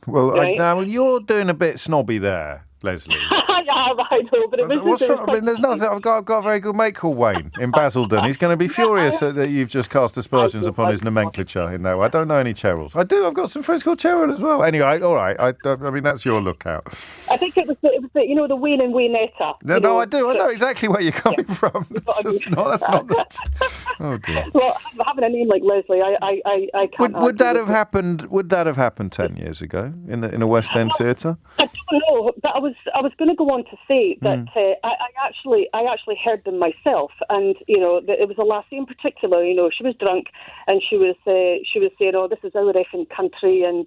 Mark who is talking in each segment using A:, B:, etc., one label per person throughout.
A: Well,
B: right?
A: now you're doing a bit snobby there, Leslie.
B: I know, but it was
A: What's
B: just...
A: wrong? I mean, there's nothing. I've got a very good mate called Wayne in Basildon. He's going to be furious that you've just cast aspersions upon his nomenclature in that way. I don't know any Cheryls. I do. I've got some friends called Cheryl as well. Anyway, all right. I mean, that's your lookout.
B: I think it was the Wayne and Waynetta.
A: No, I do. I know exactly where you're coming from. That's not the... Oh dear.
B: Well, having a name like Leslie, I can't.
A: Would that have happened? Would that have happened 10 years ago in a West End theatre?
B: I don't know, but I was going to go on to say that I actually heard them myself, and it was a lassie in particular. She was drunk, and she was saying, "Oh, this is our effing country, and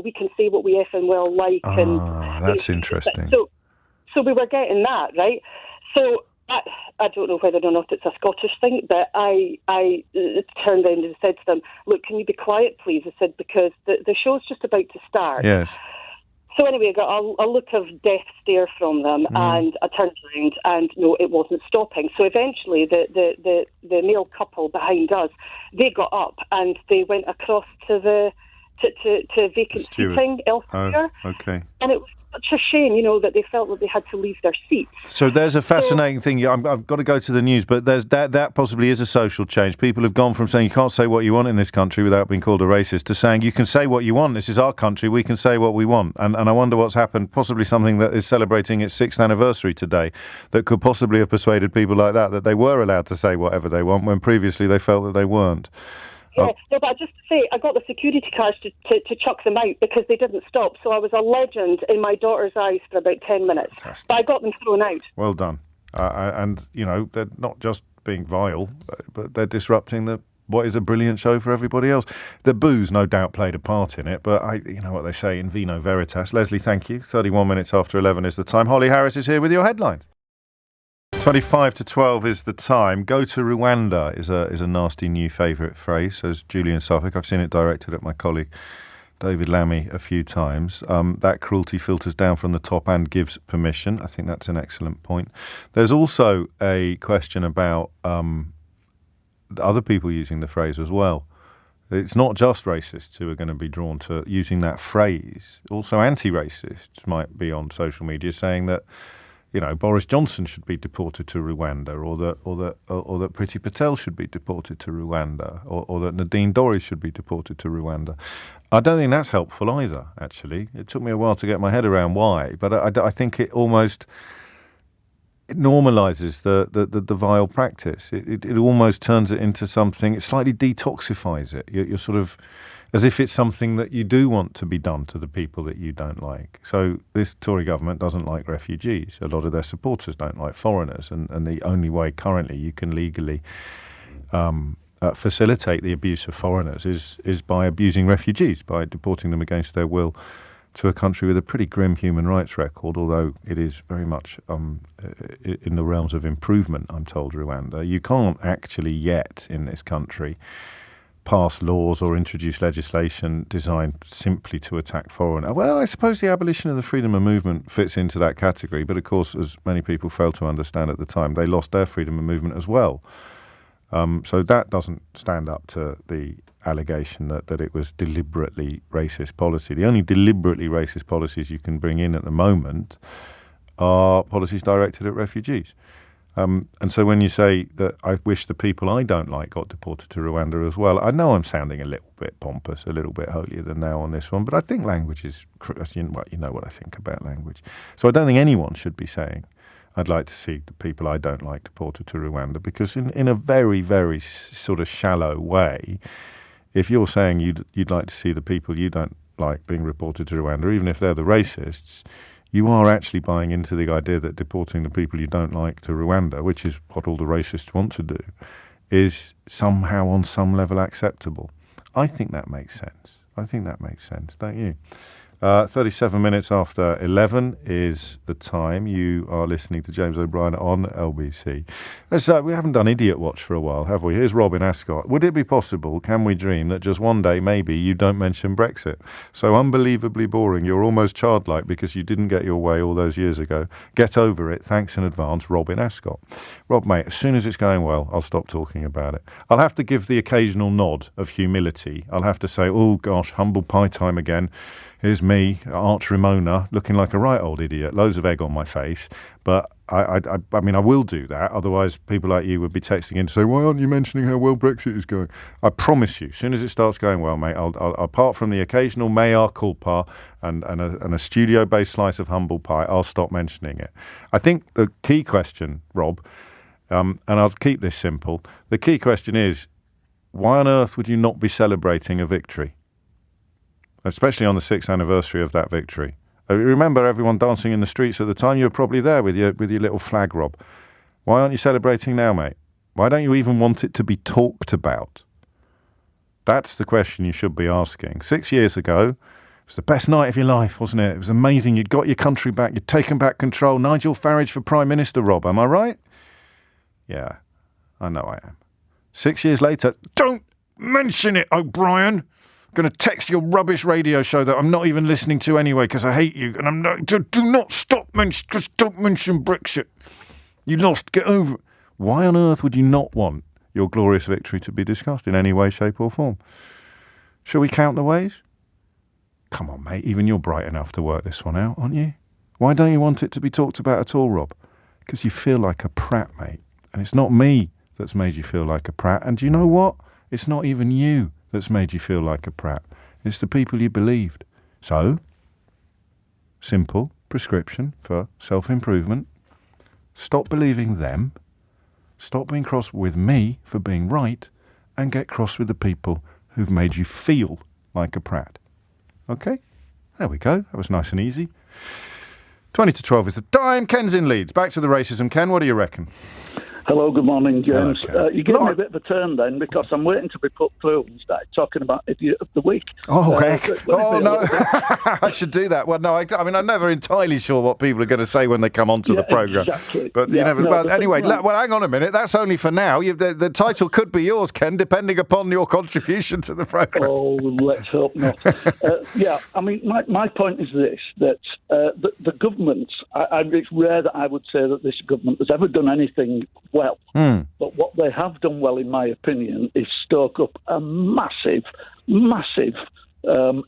B: we can say what we effing well like."
A: That's interesting.
B: So we were getting that right. So I don't know whether or not it's a Scottish thing, but I turned around and said to them, "Look, can you be quiet, please?" I said, because the show's just about to start.
A: Yes.
B: So anyway, I got a look of death stare from them, and I turned around, and no, it wasn't stopping. So eventually, the male couple behind us, they got up and they went across to vacant seating elsewhere.
A: Oh, okay.
B: And it was such a shame, that they felt that they had to leave their seats.
A: So there's a fascinating thing. I've got to go to the news, but there's that possibly is a social change. People have gone from saying you can't say what you want in this country without being called a racist to saying you can say what you want. This is our country. We can say what we want. And I wonder what's happened, possibly something that is celebrating its 6th anniversary today that could possibly have persuaded people like that they were allowed to say whatever they want when previously they felt that they weren't.
B: Yeah, no, but just to say, I got the security cars to chuck them out because they didn't stop. So I was a legend in my daughter's eyes for about 10 minutes.
A: Fantastic.
B: But I got them thrown out.
A: Well done. And, they're not just being vile, but they're disrupting what is a brilliant show for everybody else. The booze, no doubt, played a part in it, but you know what they say, in vino veritas. Leslie, thank you. 31 minutes after 11 is the time. Holly Harris is here with your headlines. 25 to 12 is the time. Go to Rwanda is a nasty new favourite phrase, says Julian Suffolk. I've seen it directed at my colleague David Lammy a few times. That cruelty filters down from the top and gives permission. I think that's an excellent point. There's also a question about other people using the phrase as well. It's not just racists who are going to be drawn to using that phrase. Also anti-racists might be on social media saying that Boris Johnson should be deported to Rwanda, or that Priti Patel should be deported to Rwanda, or that Nadine Dorries should be deported to Rwanda. I don't think that's helpful either, actually. It took me a while to get my head around why, but I think it almost normalises the vile practice. It almost turns it into something, it slightly detoxifies it. You're sort of... as if it's something that you do want to be done to the people that you don't like. So this Tory government doesn't like refugees. A lot of their supporters don't like foreigners. And the only way currently you can legally facilitate the abuse of foreigners is by abusing refugees, by deporting them against their will to a country with a pretty grim human rights record, although it is very much in the realms of improvement, I'm told, Rwanda. You can't actually yet in this country pass laws or introduce legislation designed simply to attack foreigners. Well, I suppose the abolition of the freedom of movement fits into that category, but of course, as many people failed to understand at the time, they lost their freedom of movement as well. So that doesn't stand up to the allegation that it was deliberately racist policy. The only deliberately racist policies you can bring in at the moment are policies directed at refugees. And so when you say that I wish the people I don't like got deported to Rwanda as well, I know I'm sounding a little bit pompous, a little bit holier than thou on this one, but I think language is, you know what I think about language. So I don't think anyone should be saying, I'd like to see the people I don't like deported to Rwanda, because in a very, very sort of shallow way, if you're saying you'd like to see the people you don't like being reported to Rwanda, even if they're the racists, you are actually buying into the idea that deporting the people you don't like to Rwanda, which is what all the racists want to do, is somehow on some level acceptable. I think that makes sense. Don't you? 37 minutes after 11 is the time. You are listening to James O'Brien on LBC. We haven't done Idiot Watch for a while, have we? Here's Robin Ascot. Would it be possible, can we dream, that just one day, maybe, you don't mention Brexit? So unbelievably boring, you're almost childlike because you didn't get your way all those years ago. Get over it. Thanks in advance, Robin Ascot. Rob, mate, as soon as it's going well, I'll stop talking about it. I'll have to give the occasional nod of humility. I'll have to say, oh gosh, humble pie time again. here's me, Arch Ramona, looking like a right old idiot, loads of egg on my face. But I mean, I will do that. Otherwise, people like you would be texting in to say, why aren't you mentioning how well Brexit is going? I promise you, as soon as it starts going well, mate, I'll apart from the occasional mea culpa and a studio-based slice of humble pie, I'll stop mentioning it. I think the key question, Rob, and I'll keep this simple, the key question is, why on earth would you not be celebrating a victory? Especially on the 6th anniversary of that victory. Remember everyone dancing in the streets at the time? You were probably there with your little flag, Rob. Why aren't you celebrating now, mate? Why don't you even want it to be talked about? That's the question you should be asking. 6 years ago, it was the best night of your life, wasn't it? It was amazing. You'd got your country back. You'd taken back control. Nigel Farage for Prime Minister, Rob. Am I right? Yeah, I know I am. 6 years later, don't mention it, O'Brien. I'm going to text your rubbish radio show that I'm not even listening to anyway because I hate you. And I'm not. Do not stop. Just don't mention Brexit. You lost. Get over it. Why on earth would you not want your glorious victory to be discussed in any way, shape, or form? Shall we count the ways? Come on, mate. Even you're bright enough to work this one out, aren't you? Why don't you want it to be talked about at all, Rob? Because you feel like a prat, mate. And it's not me that's made you feel like a prat. And do you know what? It's not even you that's made you feel like a prat. It's the people you believed. So, simple prescription for self-improvement. Stop believing them. Stop being cross with me for being right. And get cross with the people who've made you feel like a prat. Okay? There we go. That was nice and easy. 20 to 12 is the time. Ken's in Leeds. Back to the racism. Ken, what do you reckon?
C: Hello, good morning, James.
A: Hello,
C: you gave me a bit of a turn then because I'm waiting to be put through and start talking about Idiot of the Week.
A: Oh, heck. Oh, no. I should do that. Well, no, I mean, I'm never entirely sure what people are going to say when they come onto the programme.
C: Exactly.
A: But you never. Well, anyway, well, hang on a minute. That's only for now. The title could be yours, Ken, depending upon your contribution to the programme.
C: Oh, let's hope not. I mean, my point is this, that the government, it's rare that I would say that this government has ever done anything well. But what they have done well, in my opinion, is stoke up a massive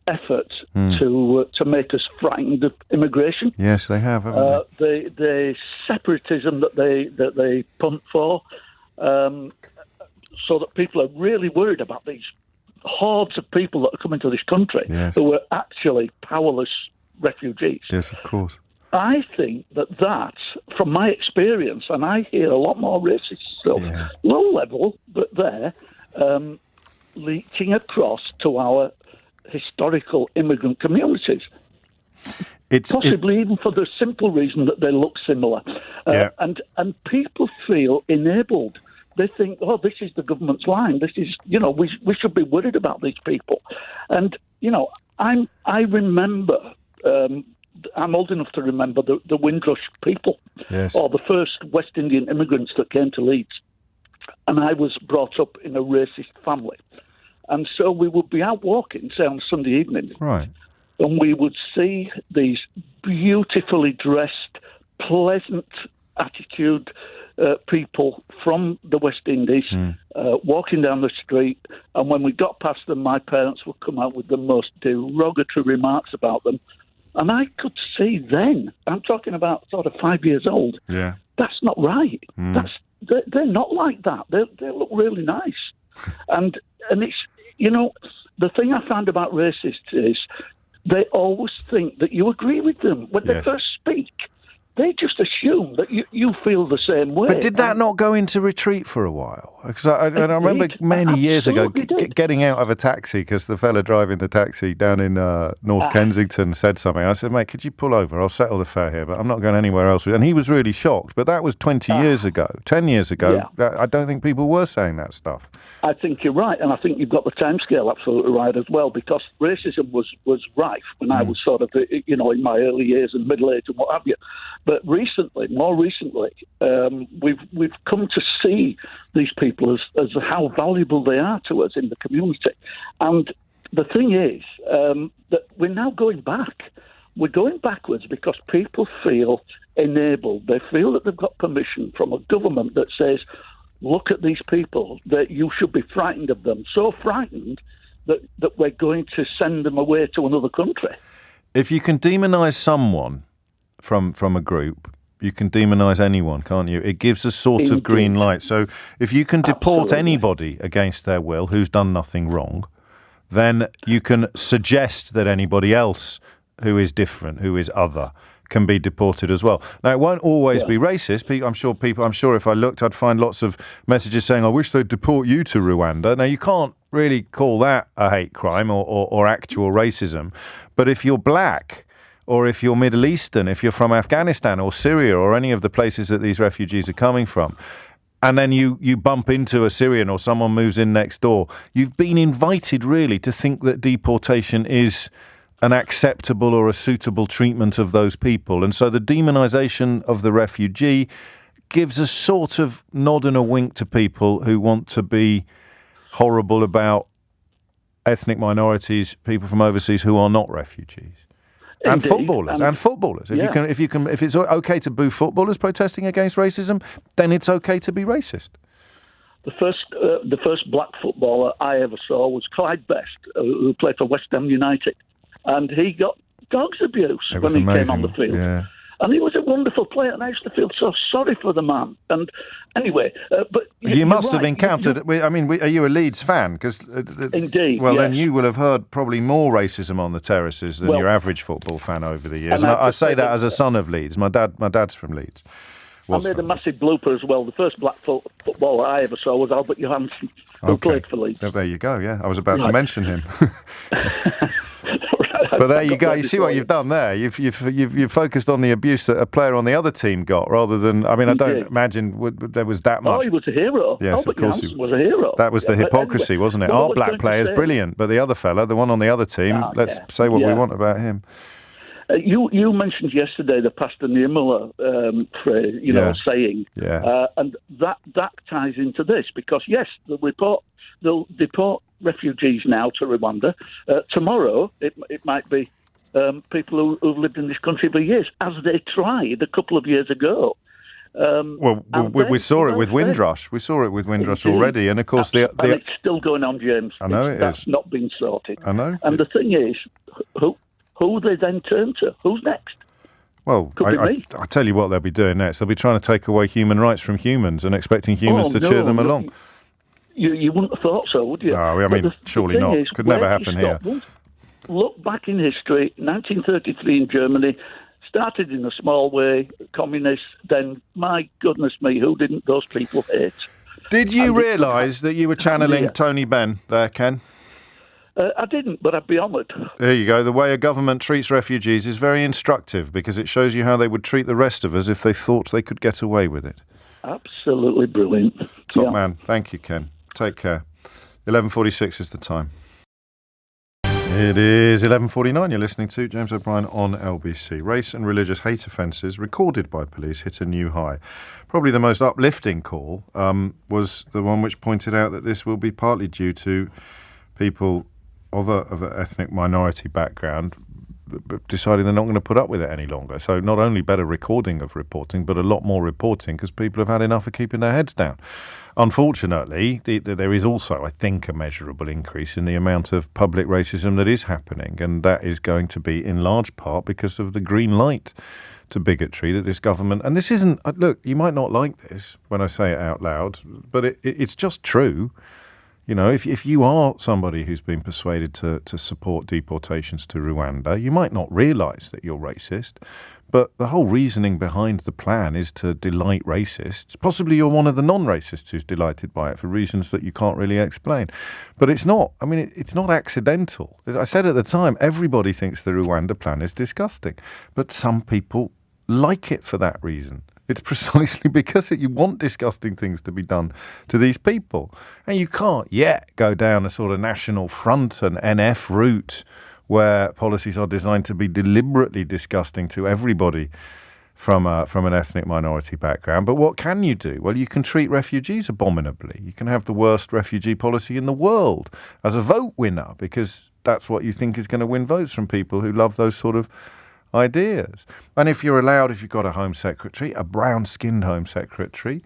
C: effort to make us frightened of immigration.
A: Yes, they have, haven't they?
C: The separatism that they punt for, so that people are really worried about these hordes of people that are coming to this country who are actually powerless refugees.
A: Yes, of course.
C: I think that, from my experience, and I hear a lot more racist stuff, low level, but there, leaching across to our historical immigrant communities. Possibly even for the simple reason that they look similar. And people feel enabled. They think, oh, this is the government's line. This is, we should be worried about these people. And, I remember... I'm old enough to remember the Windrush people, or the first West Indian immigrants that came to Leeds. And I was brought up in a racist family. And so we would be out walking, say, on Sunday evening.
A: Right.
C: And we would see these beautifully dressed, pleasant attitude people from the West Indies walking down the street. And when we got past them, my parents would come out with the most derogatory remarks about them. And I could see then, I'm talking about sort of 5 years old, that's not right. They're not like that. They look really nice. And it's, the thing I find about racists is they always think that you agree with them. When they first speak, they just assume that you feel the same way.
A: But did that not go into retreat for a while? Because I remember many years ago getting out of a taxi because the fella driving the taxi down in North Kensington said something. I said, mate, could you pull over? I'll settle the fare here, but I'm not going anywhere else. And he was really shocked. But that was 20 years ago, 10 years ago. I don't think people were saying that stuff.
C: I think you're right. And I think you've got the timescale absolutely right as well, because racism was rife when I was sort of, in my early years and middle age and what have you. But more recently, we've come to see these people as how valuable they are to us in the community. And the thing is that we're now going back. We're going backwards because people feel enabled. They feel that they've got permission from a government that says, look at these people, that you should be frightened of them. So frightened that we're going to send them away to another country.
A: if you can demonise someone from a group, you can demonise anyone, can't you? It gives a sort of green light. So if you can deport anybody against their will who's done nothing wrong, then you can suggest that anybody else who is different, who is other, can be deported as well. Now, it won't always be racist. I'm sure if I looked, I'd find lots of messages saying, I wish they'd deport you to Rwanda. Now, you can't really call that a hate crime or actual racism. But if you're black, or if you're Middle Eastern, if you're from Afghanistan or Syria or any of the places that these refugees are coming from, and then you bump into a Syrian or someone moves in next door, you've been invited really to think that deportation is an acceptable or a suitable treatment of those people. And so the demonisation of the refugee gives a sort of nod and a wink to people who want to be horrible about ethnic minorities, people from overseas who are not refugees. And footballers. If it's okay to boo footballers protesting against racism, then it's okay to be racist.
C: The first black footballer I ever saw was Clyde Best, who played for West Ham United, and he got dog's abuse when he came on the field. Yeah. And he was a wonderful player, and I used to feel so sorry for the man. And anyway, but
A: you must have encountered. Are you a Leeds fan?
C: Indeed.
A: Well, then you will have heard probably more racism on the terraces than your average football fan over the years. And I say that as a son of Leeds. My dad's from Leeds.
C: I made a massive blooper as well. The first black footballer I ever saw was Albert Johansson, who played for Leeds.
A: Oh, there you go. Yeah, I was about to mention him. But there you go. You see what you've done there. You've focused on the abuse that a player on the other team got, rather than. I mean, I don't imagine there was that much.
C: Oh, he was a hero.
A: Yes,
C: Albert
A: of course
C: he was a hero.
A: That was the hypocrisy, wasn't it? Our black player's brilliant, but the other fella, the one on the other team, let's say what we want about him.
C: You mentioned yesterday the Pastor Niemöller phrase, saying, and that ties into this because yes, they'll deport refugees now to Rwanda. Tomorrow, it might be people who've lived in this country for years, as they tried a couple of years ago.
A: We saw it with Windrush. We saw it with Windrush already, and of course,
C: and it's still going on, James.
A: I know
C: that's not been sorted.
A: I know.
C: And the thing is, who they then turn to? Who's next?
A: Well, I tell you what they'll be doing next. They'll be trying to take away human rights from humans and expecting humans to cheer them along.
C: You wouldn't have thought so, would you?
A: No, I mean, surely not. Could never happen here.
C: Look back in history, 1933 in Germany, started in a small way, communists, then, my goodness me, who didn't those people hate?
A: Did you realise that you were channeling Tony Benn there, Ken?
C: I didn't, but I'd be honoured.
A: There you go. The way a government treats refugees is very instructive because it shows you how they would treat the rest of us if they thought they could get away with it.
C: Absolutely brilliant.
A: Top man. Thank you, Ken. Take care. 11:46 is the time. It is 11:49. You're listening to James O'Brien on LBC. Race and religious hate offences recorded by police hit a new high. Probably the most uplifting call was the one which pointed out that this will be partly due to people of an ethnic minority background deciding they're not going to put up with it any longer. So not only better recording of reporting, but a lot more reporting because people have had enough of keeping their heads down. Unfortunately, there is also, I think, a measurable increase in the amount of public racism that is happening, and that is going to be in large part because of the green light to bigotry that this government... And this isn't... Look, you might not like this when I say it out loud, but it's just true. You know, if you are somebody who's been persuaded to support deportations to Rwanda, you might not realise that you're racist, but the whole reasoning behind the plan is to delight racists. Possibly you're one of the non-racists who's delighted by it for reasons that you can't really explain. But it's not. I mean, it's not accidental. As I said at the time, everybody thinks the Rwanda plan is disgusting, but some people like it for that reason. It's precisely because you want disgusting things to be done to these people. And you can't yet go down a sort of national front and NF route where policies are designed to be deliberately disgusting to everybody from an ethnic minority background. But what can you do? Well, you can treat refugees abominably. You can have the worst refugee policy in the world as a vote winner because that's what you think is going to win votes from people who love those sort of ideas. And if you've got a Home Secretary, a brown-skinned Home Secretary,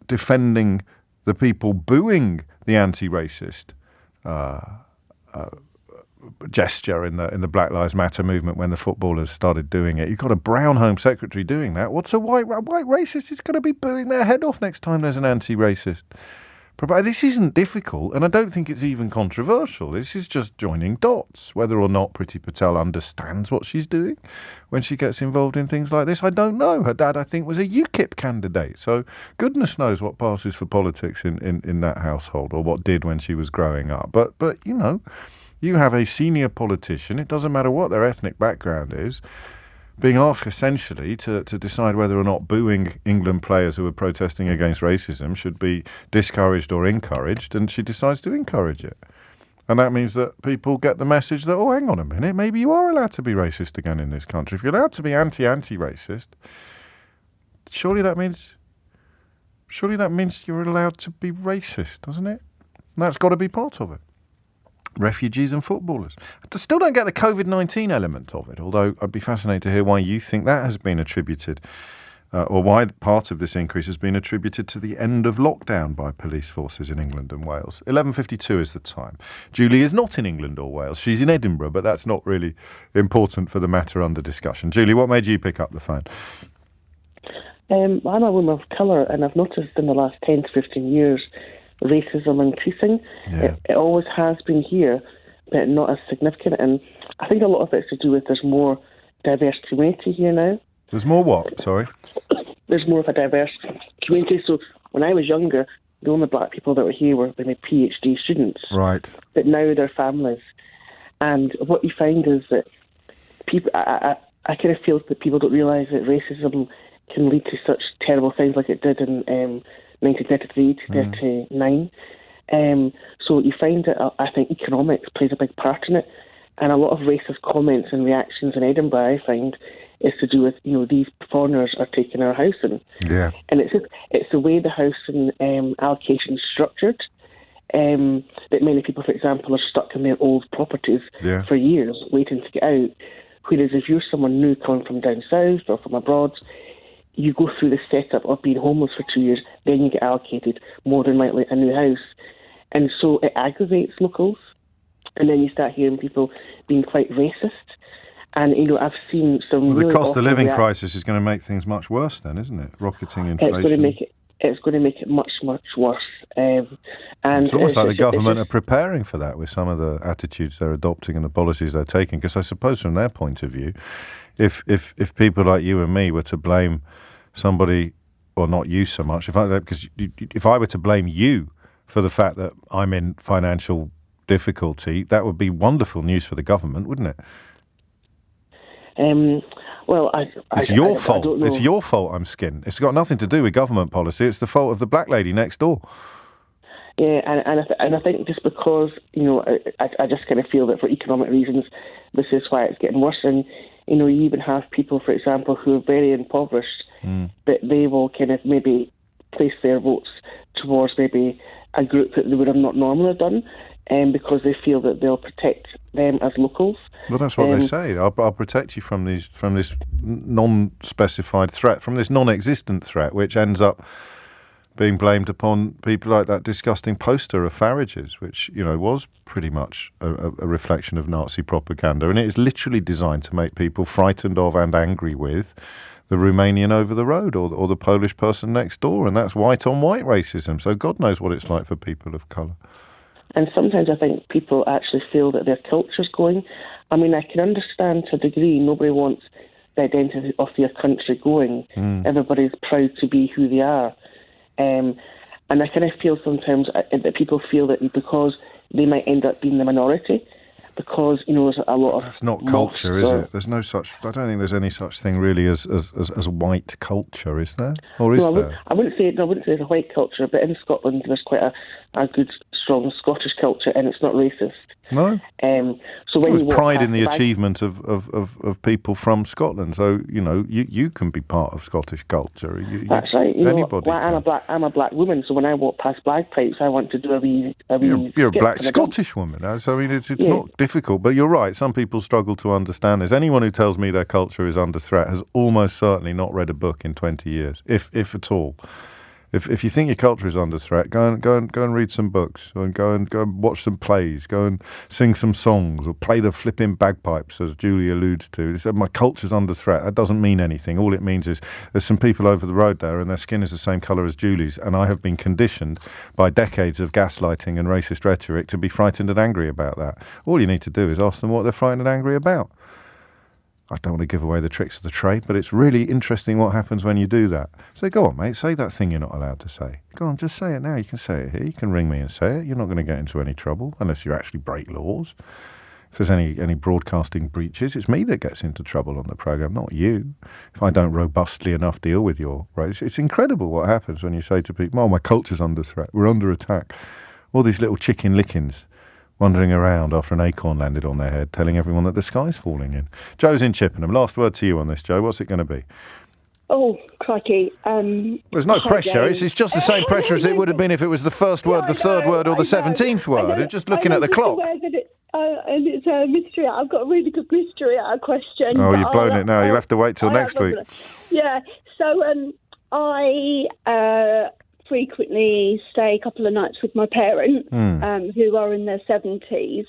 A: defending the people booing the anti-racist gesture in the Black Lives Matter movement when the footballers started doing it. You've got a brown Home Secretary doing that. What's a white racist? He's going to be booing their head off next time there's an anti-racist. But this isn't difficult, and I don't think it's even controversial. This is just joining dots. Whether or not Priti Patel understands what she's doing when she gets involved in things like this, I don't know. Her dad, I think, was a UKIP candidate, so goodness knows what passes for politics in that household, or what did when she was growing up. But you know, you have a senior politician, it doesn't matter what their ethnic background is, being asked essentially to decide whether or not booing England players who are protesting against racism should be discouraged or encouraged, and she decides to encourage it. And that means that people get the message that, oh, hang on a minute, maybe you are allowed to be racist again in this country. If you're allowed to be anti-racist, surely that means you're allowed to be racist, doesn't it? And that's got to be part of it. Refugees and footballers. I still don't get the COVID-19 element of it, although I'd be fascinated to hear why you think that has been attributed, or why part of this increase has been attributed to the end of lockdown by police forces in England and Wales. 11:52 is the time. Julie is not in England or Wales. She's in Edinburgh, but that's not really important for the matter under discussion. Julie, what made you pick up the phone?
D: I'm a woman of colour, and I've noticed in the last 10 to 15 years racism increasing.
A: Yeah.
D: It always has been here, but not as significant. And I think a lot of it's to do with there's more diverse community here now.
A: There's more what? Sorry?
D: There's more of a diverse community. So when I was younger, the only black people that were here were maybe PhD students.
A: Right.
D: But now they're families. And what you find is that people, I kind of feel that people don't realise that racism can lead to such terrible things like it did in 1933 to 39. So you find that I think economics plays a big part in it, and a lot of racist comments and reactions in Edinburgh, I find, is to do with, you know, these foreigners are taking our housing.
A: Yeah.
D: And it's the way the housing allocation is structured, that many people, for example, are stuck in their old properties for years waiting to get out. Whereas if you're someone new coming from down south or from abroad, you go through the setup of being homeless for 2 years, then you get allocated, more than likely, a new house. And so it aggravates locals. And then you start hearing people being quite racist. And, you know, I've seen some
A: the cost of living crisis is going to make things much worse then, isn't it? Rocketing inflation.
D: It's going to make it much, much worse. And
A: it's almost like the government are preparing for that with some of the attitudes they're adopting and the policies they're taking. Because I suppose from their point of view, if people like you and me were to blame somebody, or not you so much, if I were to blame you for the fact that I'm in financial difficulty, that would be wonderful news for the government, wouldn't it?
D: Well,
A: it's your fault. It's your fault I'm skinned. It's got nothing to do with government policy. It's the fault of the black lady next door.
D: Yeah, and I think just because, you know, I just kind of feel that for economic reasons, this is why it's getting worse. And, you know, you even have people, for example, who are very impoverished, but they will kind of maybe place their votes towards maybe a group that they would have not normally have done, because they feel that they'll protect them as locals.
A: Well, that's what they say. I'll protect you from this non-specified threat, from this non-existent threat, which ends up being blamed upon people like that disgusting poster of Farage's, which, you know, was pretty much a reflection of Nazi propaganda. And it is literally designed to make people frightened of and angry with the Romanian over the road or the Polish person next door. And that's white-on-white racism. So God knows what it's like for people of colour.
D: And sometimes I think people actually feel that their culture's going. I mean, I can understand to a degree, nobody wants the identity of their country going. Everybody's proud to be who they are. And I kind of feel sometimes that people feel that because they might end up being the minority, because, you know, there's a lot of...
A: That's not culture, is it? There's no such... I don't think there's any such thing really as white culture, is there? Or is there?
D: I wouldn't say there's a white culture, but in Scotland there's quite a good, strong Scottish culture, and it's not racist.
A: No.
D: So when
A: there's pride in the achievement of people from Scotland. So, you know, you can be part of Scottish culture.
D: That's right.
A: Anybody
D: I'm a black woman, so when I walk past bagpipes, I want to do a wee
A: You're a black Scottish woman. So, I mean, it's not difficult, but you're right. Some people struggle to understand this. Anyone who tells me their culture is under threat has almost certainly not read a book in 20 years, if at all. If you think your culture is under threat, go and read some books, and go and watch some plays, go and sing some songs, or play the flipping bagpipes, as Julie alludes to. It's, my culture's under threat. That doesn't mean anything. All it means is there's some people over the road there, and their skin is the same colour as Julie's, and I have been conditioned by decades of gaslighting and racist rhetoric to be frightened and angry about that. All you need to do is ask them what they're frightened and angry about. I don't want to give away the tricks of the trade, but it's really interesting what happens when you do that. So go on, mate, say that thing you're not allowed to say. Go on, just say it now. You can say it here. You can ring me and say it. You're not going to get into any trouble unless you actually break laws. If there's any broadcasting breaches, it's me that gets into trouble on the programme, not you. If I don't robustly enough deal with your race, it's incredible what happens when you say to people, "Oh, my culture's under threat. We're under attack." All these little chicken lickings wandering around after an acorn landed on their head, telling everyone that the sky's falling in. Joe's in Chippenham. Last word to you on this, Joe. What's it going to be?
B: Oh, crikey.
A: There's no pressure. It's just the same pressure as it would have been if it was the first word, the third word, or the 17th word. It's just looking at the clock.
B: And it's a mystery. I've got a really good mystery question.
A: Oh, you've blown it now. You'll have to wait till next week.
B: Yeah. So I frequently stay a couple of nights with my parents, who are in their 70s.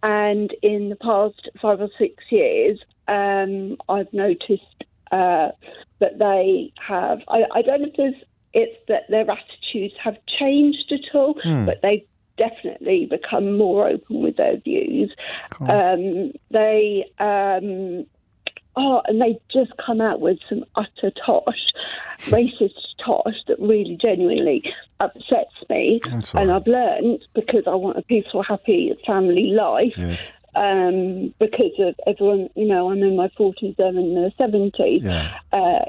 B: And in the past 5 or 6 years, I've noticed that they have... I don't know if it's that their attitudes have changed at all, but they've definitely become more open with their views. Cool. And they just come out with some utter tosh, racist tosh that really genuinely upsets me. And I've learned, because I want a peaceful, happy family life,
A: yes.
B: Because of everyone, I'm in my 40s, they're in their 70s,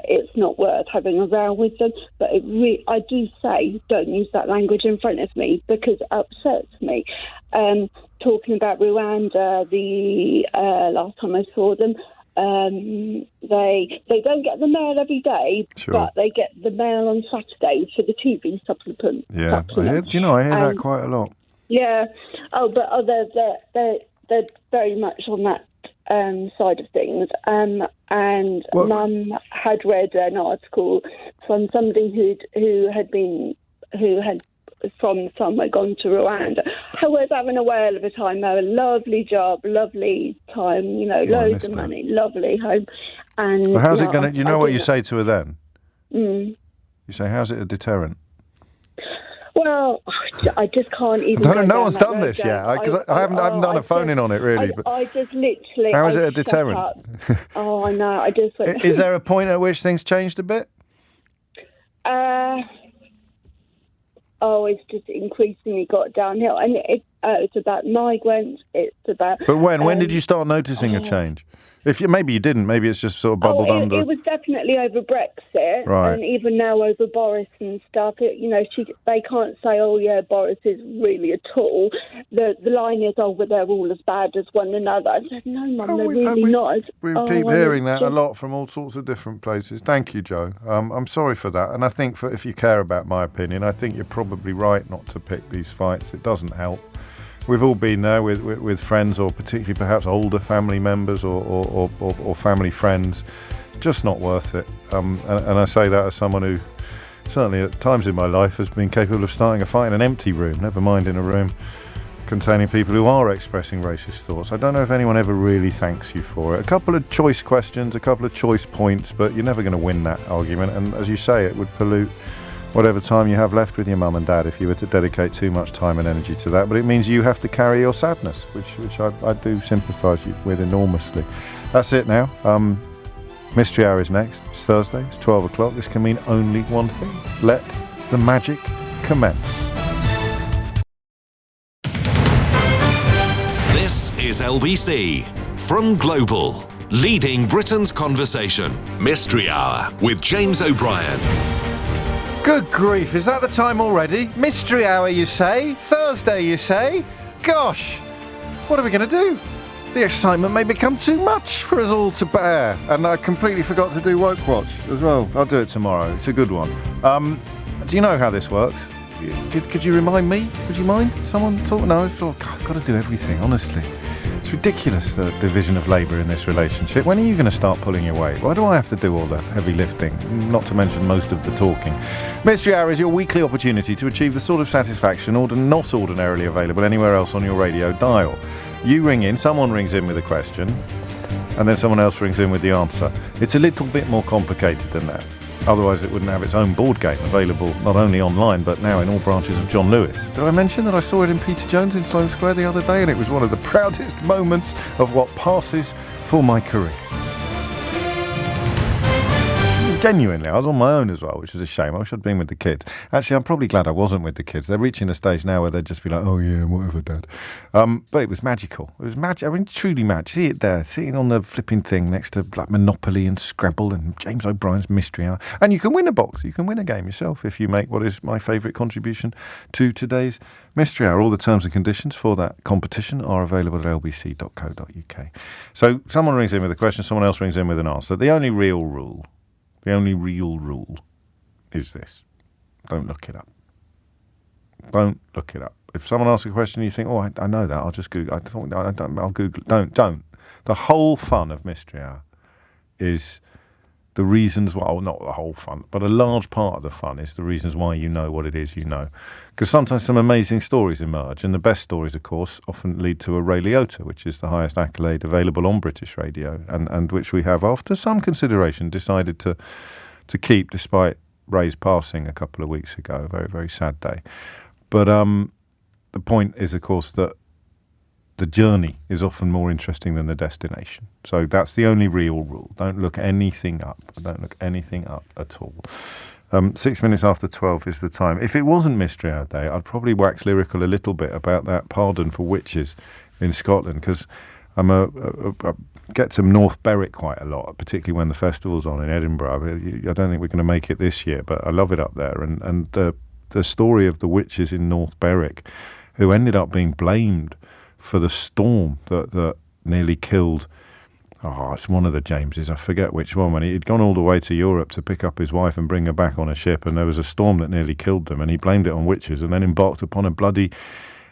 B: it's not worth having a row with them. But I do say, don't use that language in front of me, because it upsets me. Talking about Rwanda, the last time I saw them, they don't get the mail every day, sure, but they get the mail on Saturdays for the TV supplement.
A: Yeah, I hear that quite a lot.
B: Yeah. They're very much on that side of things. And Mum had read an article from somebody who had from somewhere gone to Rwanda, who was having a whale of a time there, a lovely job, lovely time, loads of money, lovely home. And
A: well, how's it going to, what you say to her then?
B: You
A: say, how's it a deterrent?
B: Well, I just can't even...
A: I don't know, no one's done this yet, because I haven't done a phone-in on it, really.
B: I just literally...
A: How is it a deterrent?
B: Oh, I know, I just went...
A: Is there a point at which things changed a bit?
B: It's just increasingly got downhill. And it's about migrants, it's about...
A: But when did you start noticing a change? Maybe you didn't, maybe it's just sort of bubbled under.
B: It was definitely over Brexit,
A: right.
B: And even now over Boris and stuff. They can't say, "Oh yeah, Boris is really at all." The line is, "Oh, well, they're all as bad as one another." I said, "No, Mum, they're really not."
A: We keep hearing that a lot from all sorts of different places. Thank you, Joe. I'm sorry for that, and I think if you care about my opinion, I think you're probably right not to pick these fights. It doesn't help. We've all been there with friends, or particularly perhaps older family members or family friends. Just not worth it. And I say that as someone who, certainly at times in my life, has been capable of starting a fight in an empty room, never mind in a room containing people who are expressing racist thoughts. I don't know if anyone ever really thanks you for it. A couple of choice questions, a couple of choice points, but you're never going to win that argument. And as you say, it would pollute whatever time you have left with your mum and dad if you were to dedicate too much time and energy to that. But it means you have to carry your sadness, which I do sympathise with enormously. That's it now. Mystery Hour is next. It's Thursday. It's 12 o'clock. This can mean only one thing. Let the magic commence.
E: This is LBC from Global, leading Britain's conversation. Mystery Hour with James O'Brien.
A: Good grief, is that the time already? Mystery Hour, you say? Thursday, you say? Gosh, what are we going to do? The excitement may become too much for us all to bear. And I completely forgot to do Woke Watch as well. I'll do it tomorrow. It's a good one. Do you know how this works? Could you remind me? Would you mind? Someone talk? No, I've got to do everything, honestly. It's ridiculous, the division of labour in this relationship. When are you going to start pulling your weight? Why do I have to do all the heavy lifting? Not to mention most of the talking. Mystery Hour is your weekly opportunity to achieve the sort of satisfaction not ordinarily available anywhere else on your radio dial. You ring in, someone rings in with a question, and then someone else rings in with the answer. It's a little bit more complicated than that. Otherwise, it wouldn't have its own board game available not only online, but now in all branches of John Lewis. Did I mention that I saw it in Peter Jones in Sloane Square the other day, and it was one of the proudest moments of what passes for my career? Genuinely, I was on my own as well, which is a shame. I wish I'd been with the kids. Actually, I'm probably glad I wasn't with the kids. They're reaching the stage now where they'd just be like, oh yeah, whatever, Dad. But it was magical. It was magic. I mean, truly magic. See it there, sitting on the flipping thing next to like Monopoly and Scrabble and James O'Brien's Mystery Hour. And you can win a box. You can win a game yourself if you make what is my favourite contribution to today's Mystery Hour. All the terms and conditions for that competition are available at lbc.co.uk. So someone rings in with a question, someone else rings in with an answer. The only real rule is this. Don't look it up. Don't look it up. If someone asks a question you think, oh, I know that, I'll just Google I'll Google it. Don't. The whole fun of Mystery Hour is the reasons why, well, not the whole fun, but a large part of the fun is the reasons why you know what it is you know. Because sometimes some amazing stories emerge, and the best stories, of course, often lead to a Ray Liotta, which is the highest accolade available on British radio, and which we have, after some consideration, decided to keep, despite Ray's passing a couple of weeks ago, a very, very sad day. But the point is, of course, that the journey is often more interesting than the destination. So that's the only real rule. Don't look anything up. Don't look anything up at all. 6 minutes after 12 is the time. If it wasn't Mystery Hour Day, I'd probably wax lyrical a little bit about that pardon for witches in Scotland, because I get to North Berwick quite a lot, particularly when the festival's on in Edinburgh. I don't think we're going to make it this year, but I love it up there. And the story of the witches in North Berwick, who ended up being blamed for the storm that nearly killed, it's one of the Jameses, I forget which one, when he'd gone all the way to Europe to pick up his wife and bring her back on a ship, and there was a storm that nearly killed them, and he blamed it on witches, and then embarked upon a bloody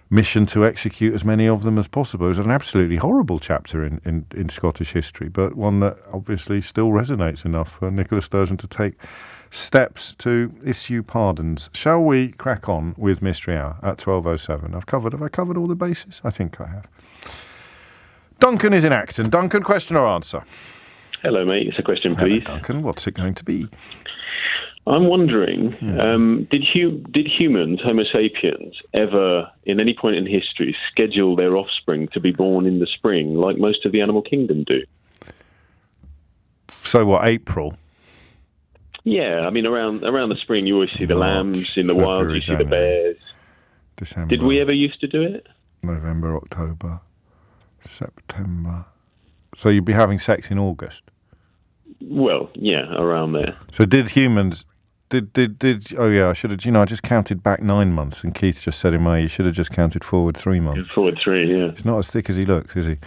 A: mission to execute as many of them as possible. It was an absolutely horrible chapter in Scottish history, but one that obviously still resonates enough for Nicola Sturgeon to take steps to issue pardons. Shall we crack on with Mystery Hour at 12:07? Have I covered all the bases? I think I have. Duncan is in Acton. Duncan, question or answer?
F: Hello, mate. It's a question, please.
A: Hello, Duncan. What's it going to be?
F: I'm wondering, did humans, Homo sapiens, ever, in any point in history, schedule their offspring to be born in the spring, like most of the animal kingdom do?
A: So what, April?
F: Yeah, I mean, around the spring, you always see the lambs in the wild, you see the bears.
A: December.
F: Did we ever used to do it?
A: November, October, September. So you'd be having sex in August?
F: Well, yeah, around there.
A: So did humans... oh yeah, I should have... I just counted back 9 months, and Keith just said in my ear, you should have just counted forward 3 months.
F: Forward 3, yeah.
A: It's not as thick as he looks, is he?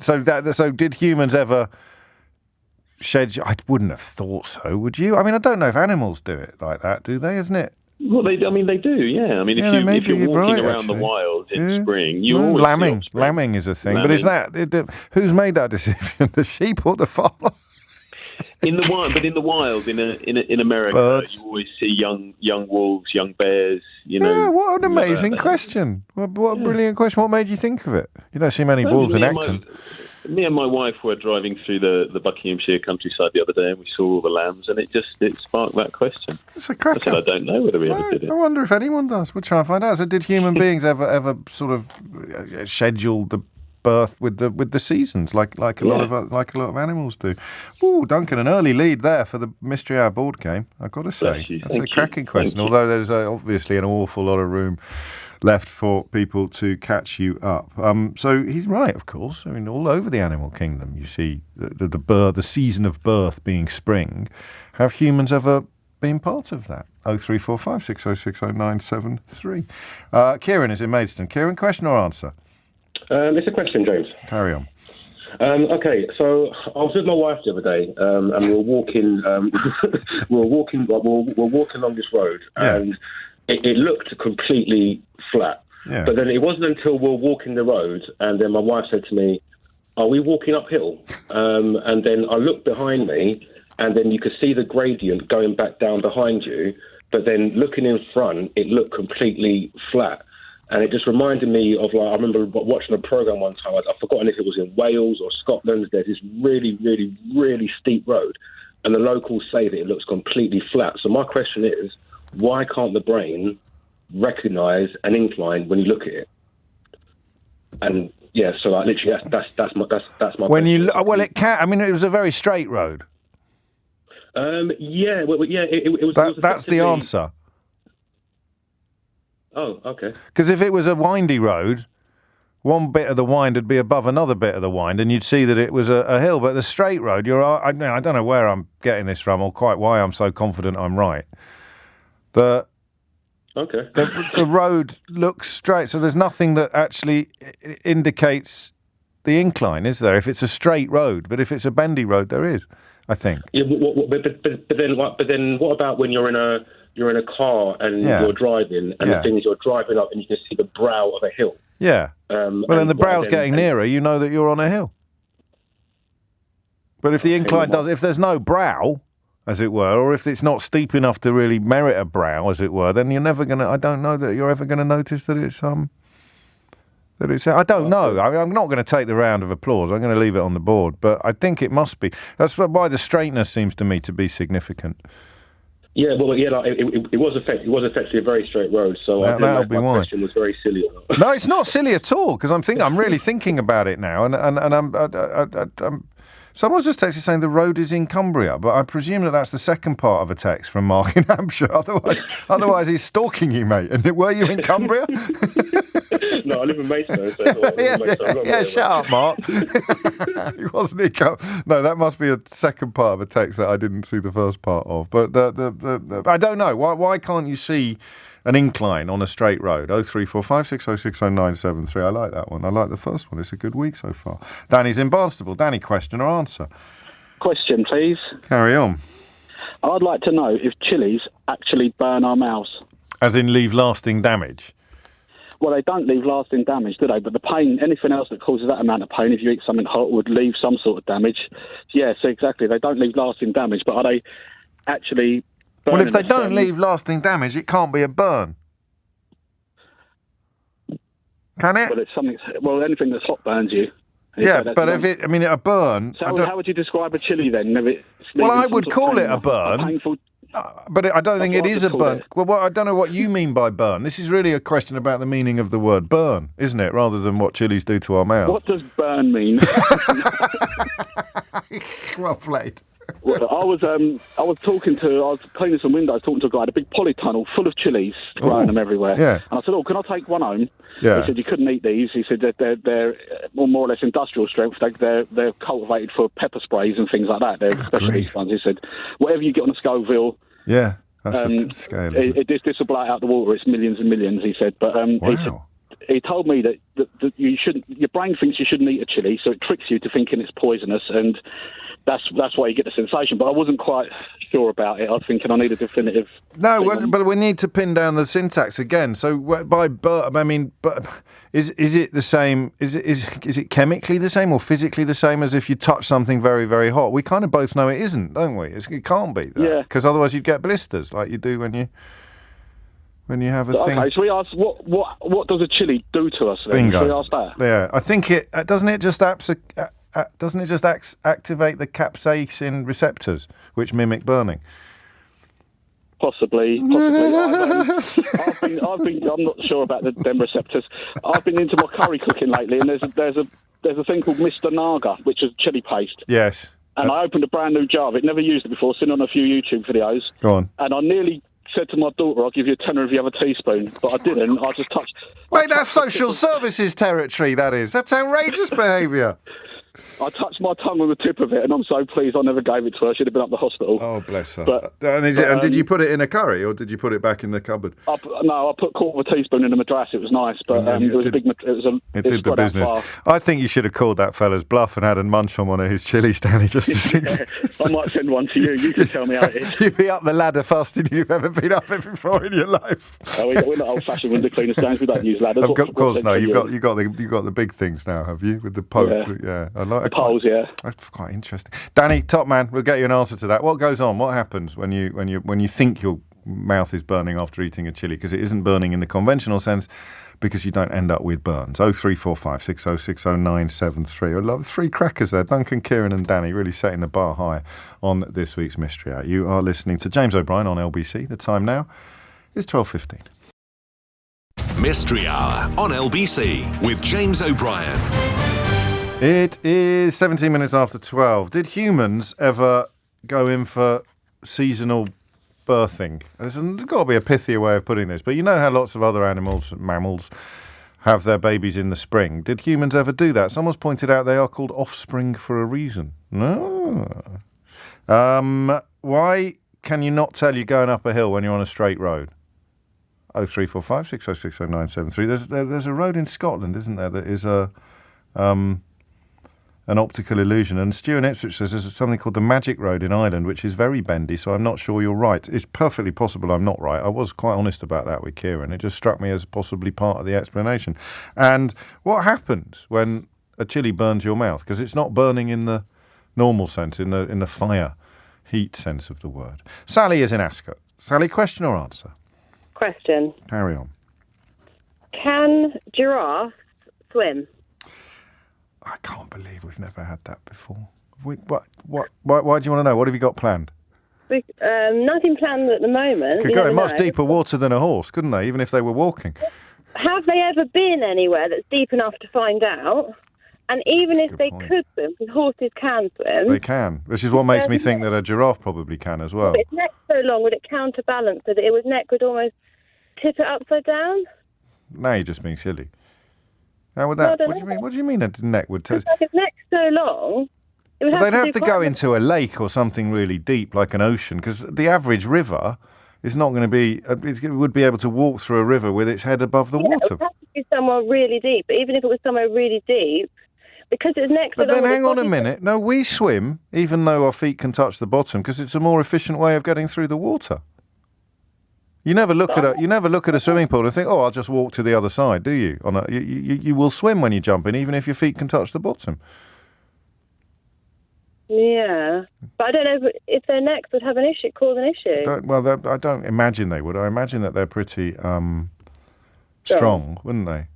A: So did humans ever... I wouldn't have thought so, would you? I mean, I don't know if animals do it like that, do they? Isn't it?
F: Well, they do, yeah. I mean, if you're walking around the wild in spring, you always
A: lambing is a thing. But is that who's made that decision? The sheep or the farmer?
F: In the wild, in America, birds. You always see young wolves, young bears.
A: Yeah, what an amazing question! What a brilliant question! What made you think of it? You don't see many wolves in Acton.
F: Me and my wife were driving through the Buckinghamshire countryside the other day, and we saw all the lambs, and it sparked that question.
A: It's a cracker.
F: I said, I don't know whether we ever did it.
A: I wonder if anyone does. We'll try and find out. So, did human beings ever sort of schedule the birth with the seasons, like a lot of animals do? Ooh, Duncan, an early lead there for the Mystery Hour board game, I've got to say. That's a cracking question. Although there's obviously an awful lot of room left for people to catch you up. So he's right, of course. I mean, all over the animal kingdom, you see the season of birth being spring. Have humans ever been part of that? 0345 606 0973. Kieran is in Maidstone. Kieran, question or answer?
G: It's a question, James.
A: Carry on.
G: Okay, so I was with my wife the other day, and we were walking. We're walking along this road, and it looked completely flat.
A: Yeah.
G: But then it wasn't until we were walking the road, and then my wife said to me, "Are we walking uphill?" And then I looked behind me, and then you could see the gradient going back down behind you. But then looking in front, it looked completely flat. And it just reminded me of, I remember watching a programme one time, I've forgotten if it was in Wales or Scotland, there's this really, really, really steep road. And the locals say that it looks completely flat. So my question is, why can't the brain recognise an incline when you look at it? And yeah, so literally that's my
A: when question. It can. I mean, it was a very straight road.
G: Yeah, it was.
A: That's the answer.
G: Oh, okay.
A: Because if it was a windy road, one bit of the wind would be above another bit of the wind, and you'd see that it was a hill. But the straight road, I don't know where I'm getting this from, or quite why I'm so confident I'm right. The road looks straight, so there's nothing that actually indicates the incline, is there? If it's a straight road, but if it's a bendy road, there is, I think.
G: Yeah, but then what about when you're in a car and you're driving, and the thing is you're driving up and you can see the brow of a hill.
A: Yeah. Well, then the brow's getting nearer, you know that you're on a hill. But if the incline if there's no brow, as it were, or if it's not steep enough to really merit a brow, as it were, then you're never going to, I don't know that you're ever going to notice that it's, I don't know. I'm not going to take the round of applause. I'm going to leave it on the board. But I think it must be. That's why the straightness seems to me to be significant.
G: Yeah, well, yeah, it was effectively a very straight road. So I didn't know if my question was very silly or not.
A: No, it's not silly at all, because I'm really thinking about it now, and I'm someone's just texted saying the road is in Cumbria, but I presume that's the second part of a text from Mark in Hampshire. Otherwise he's stalking you, mate. And were you in Cumbria?
G: No, I live in Maidstone.
A: Shut up, Mark. He wasn't in No, that must be a second part of a text that I didn't see the first part of. But I don't know. Why can't you see an incline on a straight road? 03456060973. I like that one. I like the first one. It's a good week so far. Danny's in Barnstable. Danny, question or answer?
H: Question, please.
A: Carry on.
H: I'd like to know if chilies actually burn our mouths.
A: As in leave lasting damage?
H: Well, they don't leave lasting damage, do they? But the pain, anything else that causes that amount of pain, if you eat something hot, would leave some sort of damage. Yeah, so exactly. They don't leave lasting damage, but are they actually...
A: Well, if they don't leave lasting damage, it can't be a burn. Can it?
H: Well, it's something. Well, anything that's hot burns you.
A: Yeah, but if it, a burn.
H: So how would you describe a chili then?
A: Well, I would call it a burn. But I don't think it is a burn. Well, I don't know what you mean by burn. This is really a question about the meaning of the word burn, isn't it? Rather than what chilies do to our mouths.
H: What does burn mean?
A: Well played.
H: Well, I was cleaning some windows, talking to a guy, had a big polytunnel full of chilies, growing them everywhere.
A: Yeah.
H: And I said, can I take one home?
A: Yeah.
H: He said, you couldn't eat these. He said, they're more or less industrial strength. They're cultivated for pepper sprays and things like that. They're specialist ones. He said, whatever you get on a Scoville...
A: Yeah, that's the scale.
H: This will blow it out the water. It's millions and millions, he said. But he told me that you shouldn't... Your brain thinks you shouldn't eat a chili, so it tricks you to thinking it's poisonous, and... That's why you get the sensation, but I wasn't quite sure about it. I was thinking I need a definitive...
A: No, but we need to pin down the syntax again. So by burn, is it the same? Is it chemically the same or physically the same as if you touch something very, very hot? We kind of both know it isn't, don't we? It can't be.
H: Yeah.
A: Because otherwise you'd get blisters like you do when you have a thing.
H: Okay, so we ask what does a chili do to us then?
A: Bingo.
H: Should we ask that?
A: Yeah, I think it doesn't it just activate the capsaicin receptors, which mimic burning?
H: Possibly. I'm not sure about them receptors. I've been into my curry cooking lately, and there's a thing called Mr. Naga, which is chili paste.
A: Yes.
H: And I opened a brand new jar of it. Never used it before. Seen on a few YouTube videos.
A: Go on.
H: And I nearly said to my daughter, I'll give you a tenner if you have a teaspoon, but I didn't. I just touched...
A: Wait, that's social services territory, that is. That's outrageous behaviour.
H: I touched my tongue on the tip of it, and I'm so pleased I never gave it to her. I should have been up the hospital.
A: Oh, bless her.
H: But,
A: and did you put it in a curry, or did you put it back in the cupboard?
H: I put a quarter of a teaspoon in a madras. It was nice, but it was a big. It
A: did the business. I think you should have called that fella's bluff and had a munch on one of his chilies, Danny, just to see.
H: I might send one to you. You can tell me how it is.
A: You'd be up the ladder faster than you've ever been up it before in your life.
H: We're not old-fashioned window cleaners, James. We don't use ladders.
A: Of course, no. You've got the big things now, have you? With the pole. Yeah. I like
H: the poles. Yeah.
A: That's quite interesting. Danny, top man, we'll get you an answer to that. What goes on? What happens when you think your mouth is burning after eating a chili? Because it isn't burning in the conventional sense, because you don't end up with burns. 0345 6060 973. I love 3 crackers there. Duncan, Kieran and Danny really setting the bar high on this week's Mystery Hour. You are listening to James O'Brien on LBC. The time now is 12:15.
E: Mystery Hour on LBC with James O'Brien.
A: It is 17 minutes after 12. Did humans ever go in for seasonal birthing? There's got to be a pithier way of putting this, but you know how lots of other mammals, have their babies in the spring. Did humans ever do that? Someone's pointed out they are called offspring for a reason. No. Why can you not tell you're going up a hill when you're on a straight road? 0345 6060 973. There's a road in Scotland, isn't there, that is an optical illusion. And Stu in Ipswich says there's something called the Magic Road in Ireland, which is very bendy, so I'm not sure you're right. It's perfectly possible I'm not right. I was quite honest about that with Kieran. It just struck me as possibly part of the explanation. And what happens when a chili burns your mouth? Because it's not burning in the normal sense, in the fire, heat sense of the word. Sally is in Ascot. Sally, question or answer?
I: Question.
A: Carry on.
I: Can giraffes swim?
A: I can't believe we've never had that before. Why do you want to know? What have you got planned?
I: Nothing planned at the moment.
A: Could go in much deeper water than a horse, couldn't they? Even if they were walking.
I: Have they ever been anywhere that's deep enough to find out? And even if they could swim, because horses can swim.
A: They can, which is what makes me think that a giraffe probably can as well.
I: But its neck so long, would it counterbalance so that its neck would almost tip it upside down?
A: No, you're just being silly. How would that? What do you mean? What do you mean a neck would?
I: Like its neck's so long, it would
A: they'd have to go into a lake or something really deep, like an ocean, because the average river is not going to be. It would be able to walk through a river with its head above the water.
I: It would have to be somewhere really deep. But even if it was somewhere really deep, because its neck's so long.
A: But then hang on a minute. No, we swim, even though our feet can touch the bottom, because it's a more efficient way of getting through the water. You never look at a swimming pool and think, "Oh, I'll just walk to the other side," do you? You will swim when you jump in, even if your feet can touch the bottom.
I: Yeah, but I don't know if their necks would have an issue, cause an issue.
A: I don't imagine they would. I imagine that they're pretty strong, wouldn't they?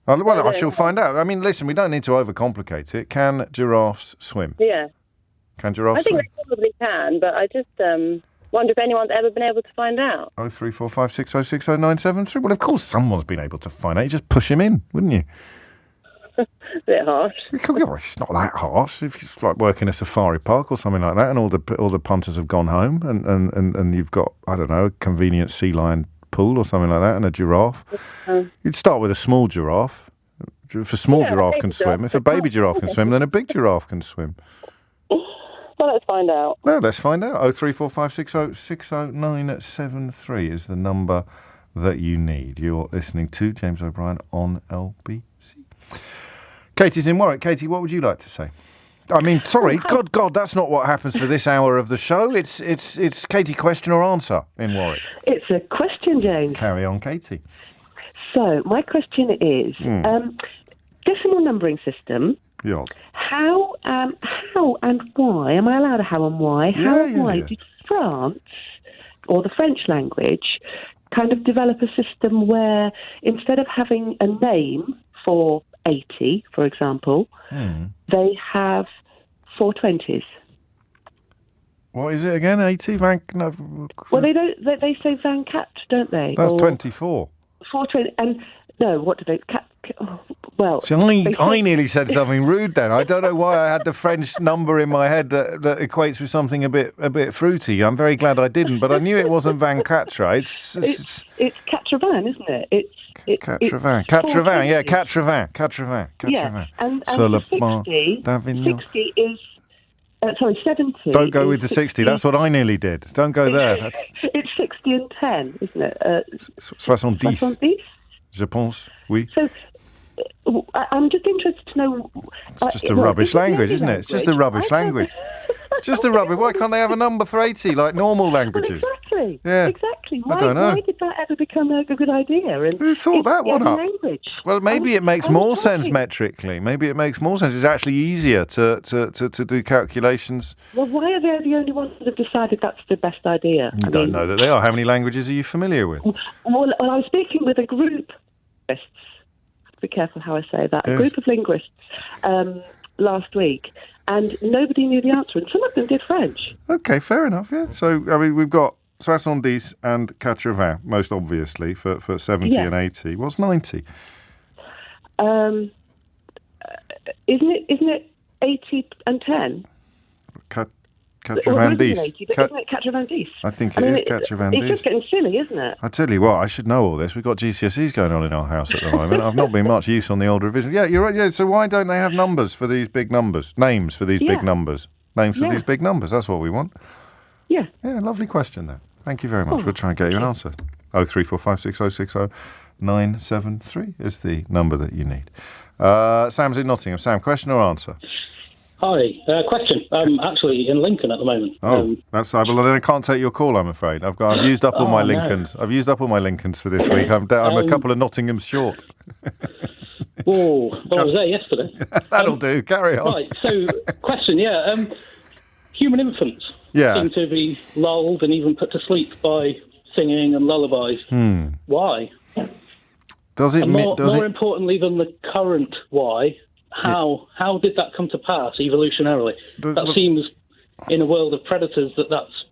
A: Well, I shall find out. I mean, listen, we don't need to overcomplicate it. Can giraffes swim?
I: Yeah.
A: Can giraffes swim?
I: I think they probably can, but I just wonder if anyone's ever been able to find out.
A: 0345 6060 973. Well, of course someone's been able to find out. You just push him in, wouldn't you?
I: A bit harsh.
A: It's not that harsh. If it's like working a safari park or something like that, and all the punters have gone home, and you've got, I don't know, a convenient sea lion pool or something like that, and a giraffe. You'd start with a small giraffe. If a small giraffe can swim, if a baby giraffe can swim, then a big giraffe can swim.
I: Well, let's find out.
A: No, let's find out. 0345 6060 973 is the number that you need. You're listening to James O'Brien on LBC. Katie's in Warwick. Katie, what would you like to say? I mean, sorry, God, that's not what happens for this hour of the show. It's Katie, question or answer in Warwick.
J: It's a question, James.
A: Carry on, Katie.
J: So, my question is, decimal numbering system.
A: Yes.
J: How and why, am I allowed a how and why? How and why did France, or the French language, kind of develop a system where instead of having a name for 80, for example, they have 420s?
A: What is it again? 80?
J: Well, they don't. They say 24, don't they?
A: That's 24.
J: 420, and no, what do they? Well,
A: see, I nearly said something rude then. I don't know why I had the French number in my head that equates with something a bit fruity. I'm very glad I didn't, but I knew it wasn't 24. It's
J: Quatre-vingt, isn't it? It's
A: Quatre-vingt. Yeah, Quatre-vingt.
J: Yeah, and 60 is... 70.
A: Don't go with the 60. That's what I nearly did. Don't go there.
J: It's 60 and 10, isn't it?
A: 70. Je pense, oui.
J: So, I'm just interested to know...
A: It's just a rubbish language, isn't it? It's just a rubbish language. It's just a rubbish... Why can't they have a number for 80, like normal languages?
J: Well, exactly.
A: Yeah.
J: Exactly.
A: I don't know.
J: Why did that ever become a good idea? And
A: who thought that one up?
J: Language.
A: Well, maybe it makes more sense metrically. Maybe it makes more sense. It's actually easier to do calculations.
J: Well, why are they the only ones that have decided that's the best idea?
A: I don't know that they are. How many languages are you familiar with?
J: Well, I was speaking with a group of linguists. Be careful how I say that.
A: Yes.
J: A group of linguists last week, and nobody knew the answer, and some of them did French.
A: Okay, fair enough, yeah. So, I mean, we've got 70 and 80, most obviously, for 70 and 80. What's 90?
J: Isn't it 80 and 10?
A: 80,
J: isn't it 80?
A: I think it is 80.
J: It's just getting silly, isn't it?
A: I tell you what, I should know all this. We've got GCSEs going on in our house at the moment. I've not been much use on the old revision. Yeah, you're right. Yeah, so why don't they have numbers for these big numbers? Names for these big numbers? Names for these big numbers. That's what we want.
J: Yeah.
A: Yeah, lovely question there. Thank you very much. We'll try and get you an answer. 03456060973 is the number that you need. Sam's in Nottingham. Sam, question or answer?
K: Hi, question. I'm actually in Lincoln at the moment.
A: That's well, I can't take your call, I'm afraid. I've used up all my Lincolns. No. I've used up all my Lincolns for this week. I'm a couple of Nottinghams short.
K: Oh, well, I was there yesterday.
A: That'll do. Carry on.
K: Right. So, question. Human infants seem to be lulled and even put to sleep by singing and lullabies. Why?
A: Does it?
K: More importantly than the current why. How did that come to pass evolutionarily? That seems, in a world of predators, that's,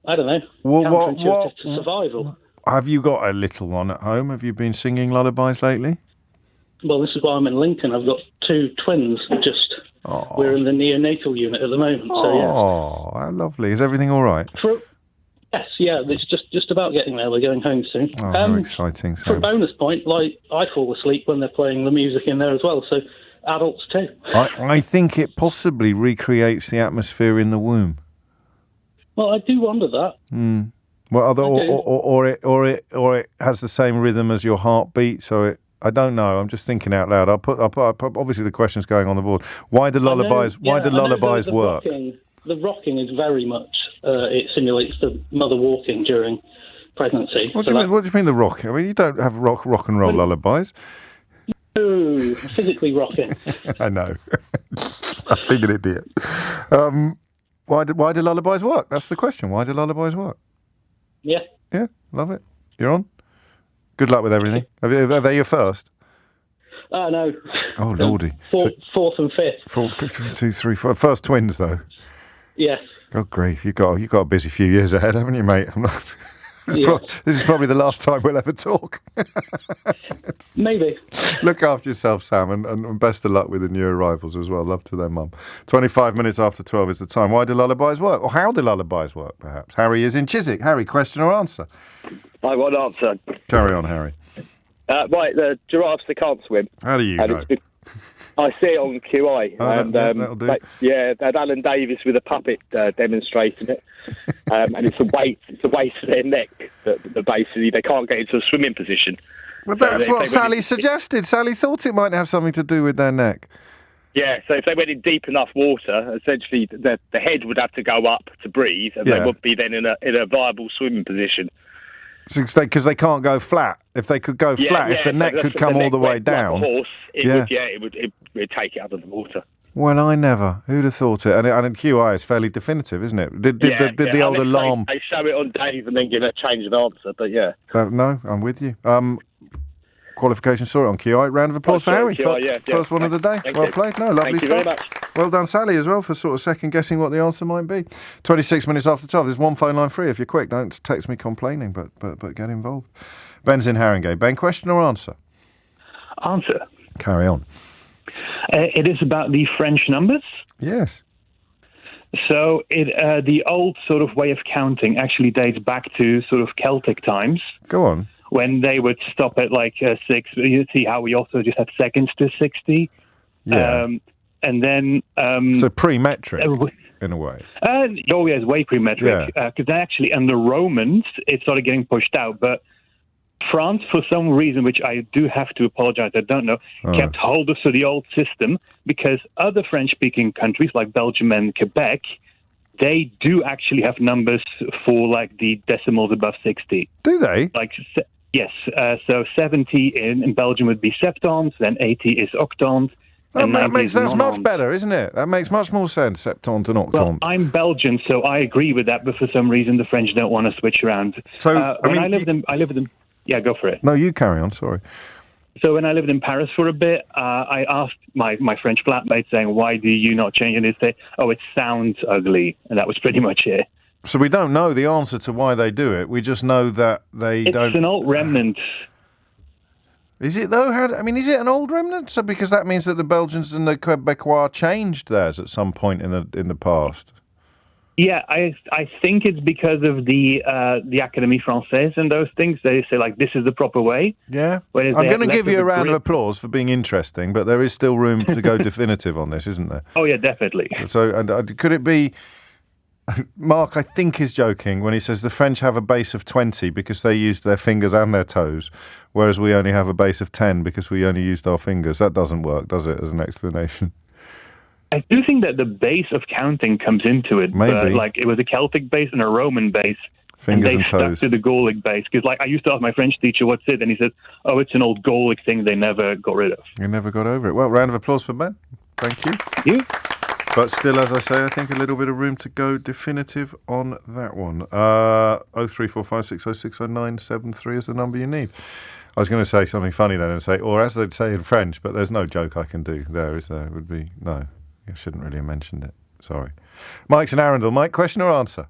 K: I don't know, counterintuitive to survival.
A: Have you got a little one at home? Have you been singing lullabies lately?
K: Well, this is why I'm in Lincoln. I've got 2 twins. We're in the neonatal unit at the moment.
A: Oh, how lovely. Is everything all right?
K: Yes, it's just about getting there. We're going home soon.
A: Oh, how exciting.
K: For a bonus point, I fall asleep when they're playing the music in there as well, so adults too.
A: I think it possibly recreates the atmosphere in the womb.
K: Well, I do wonder that.
A: Well, or it has the same rhythm as your heartbeat, so I don't know. I'm just thinking out loud. I'll put obviously the question's going on the board. Why do lullabies work?
K: The rocking is very much it simulates the mother walking during pregnancy.
A: What do you mean the rock? I mean, you don't have rock and roll lullabies.
K: No, physically rocking.
A: I know. I figured it did. Why do lullabies work? That's the question. Why do lullabies work?
K: Yeah.
A: Yeah, love it. You're on. Good luck with everything. Are they your first?
K: No.
A: Oh, lordy.
K: Fourth and fifth.
A: 4, 2, 3, 4. First twins, though.
K: Yes.
A: God grief, you've got a busy few years ahead, haven't you, mate? This is probably the last time we'll ever talk.
K: Maybe.
A: Look after yourself, Sam, and best of luck with the new arrivals as well. Love to their mum. 25 minutes after 12 is the time. Why do lullabies work? Or how do lullabies work, perhaps? Harry is in Chiswick. Harry, question or answer?
L: I want an answer.
A: Carry on, Harry.
L: Right, the giraffes, they can't swim.
A: How do you know?
L: I see it on QI.
A: That'll do.
L: They had Alan Davis with a puppet demonstrating it. And it's the weight of their neck that basically they can't get into a swimming position.
A: Well, that's what Sally suggested. Sally thought it might have something to do with their neck.
L: Yeah, so if they went in deep enough water, essentially the head would have to go up to breathe, and they would be then in a viable swimming position.
A: Because they can't go flat. If they could go flat, if the neck could come all the way down,
L: like a horse, it would take it out of the water.
A: Well, I never. Who'd have thought it? And QI is fairly definitive, isn't it? Did the old alarm?
L: They show it on Dave and then give a change of answer, but yeah.
A: No, I'm with you. Qualification saw it on QI. Round of applause for Harry. First one of the day. Well played. No, lovely stuff.
L: Thank you very much.
A: Well done, Sally, as well, for sort of second guessing what the answer might be. 26 minutes after 12. There's one phone line free if you're quick. Don't text me complaining, but get involved. Ben's in Haringey. Ben, question or answer?
M: Answer.
A: Carry on.
M: It is about the French numbers.
A: Yes.
M: So the old sort of way of counting actually dates back to sort of Celtic times.
A: Go on.
M: when they would stop at like 6. You see how we also just have seconds to 60.
A: Yeah.
M: And then...
A: so pre-metric, in a way.
M: Yes, way pre-metric. Because actually, and the Romans, it started getting pushed out. But France, for some reason, which I do have to apologize, I don't know, kept hold of the old system, because other French-speaking countries like Belgium and Quebec, they do actually have numbers for like the decimals above 60.
A: Do they?
M: Yes. So 70 in Belgium would be septons, then 80 is octons.
A: That's much better, isn't it? That makes much more sense, septont and octont.
M: Well, I'm Belgian, so I agree with that, but for some reason the French don't want to switch around.
A: So
M: I lived in. Yeah, go for it.
A: No, you carry on. Sorry.
M: So when I lived in Paris for a bit, I asked my French flatmate, saying, "Why do you not change it?" And they say, "Oh, it sounds ugly," and that was pretty much it.
A: So we don't know the answer to why they do it. We just know that don't.
M: It's an old remnant.
A: Is it though? Is it an old remnant? So because that means that the Belgians and the Quebecois changed theirs at some point in the past.
M: Yeah, I think it's because of the Académie Française and those things. They say like this is the proper way.
A: Yeah, I'm going to give you a round of applause for being interesting, but there is still room to go definitive on this, isn't there?
M: Oh yeah, definitely.
A: So could it be? Mark, I think, is joking when he says the French have a base of 20 because they used their fingers and their toes, whereas we only have a base of 10 because we only used our fingers. That doesn't work, does it, as an explanation?
M: I do think that the base of counting comes into it.
A: Maybe.
M: But, like, it was a Celtic base and a Roman base.
A: Fingers
M: and
A: and toes.
M: Stuck to the Gaelic base. Because, like, I used to ask my French teacher, what's it? And he said, oh, it's an old Gaelic thing they never got rid of.
A: You never got over it. Well, round of applause for Ben. Thank you.
M: Thank you.
A: But still, as I say, I think a little bit of room to go definitive on that one. 03456060973 is the number you need. I was going to say something funny then and say, or as they'd say in French, but there's no joke I can do there, is there? It would be, no, I shouldn't really have mentioned it. Sorry. Mike's in Arundel. Mike, question or answer?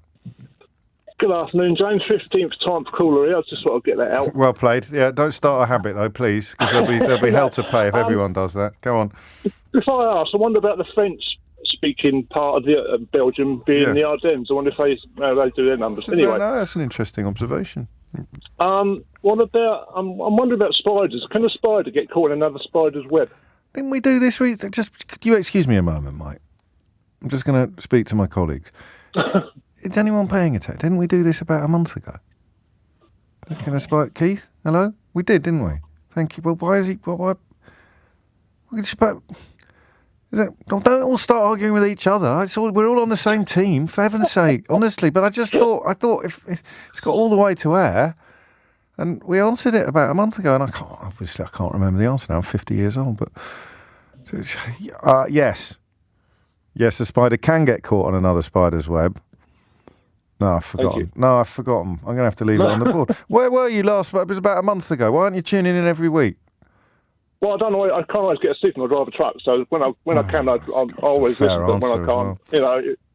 N: Good afternoon, James. 15th time for caller here. I just want to get that out.
A: Well played. Yeah, don't start a habit, though, please, because there'll be hell to pay if everyone does that. Go on.
N: If I ask, I wonder about the French-speaking part of the Belgium being the Ardennes. I wonder if they do their numbers. Anyway,
A: no, that's an interesting observation.
N: What about? I'm wondering about spiders. Can a spider get caught in another spider's web?
A: Didn't we do this? Could you excuse me a moment, Mike? I'm just going to speak to my colleagues. Is anyone paying attention? Didn't we do this about a month ago? Can I spy Keith? Hello? We did, didn't we? Thank you. Well, why is he? Why? Don't all start arguing with each other. We're all on the same team, for heaven's sake, honestly. But I thought if it's got all the way to air, and we answered it about a month ago, and I can't remember the answer now. I'm 50 years old, but yes, a spider can get caught on another spider's web. No, I've forgotten. I'm going to have to leave it on the board. Where were you last? It was about a month ago. Why aren't you tuning in every week?
N: Well, I don't know. I can't always get a signal. I drive a truck, so when I can, I always listen. But when I can't,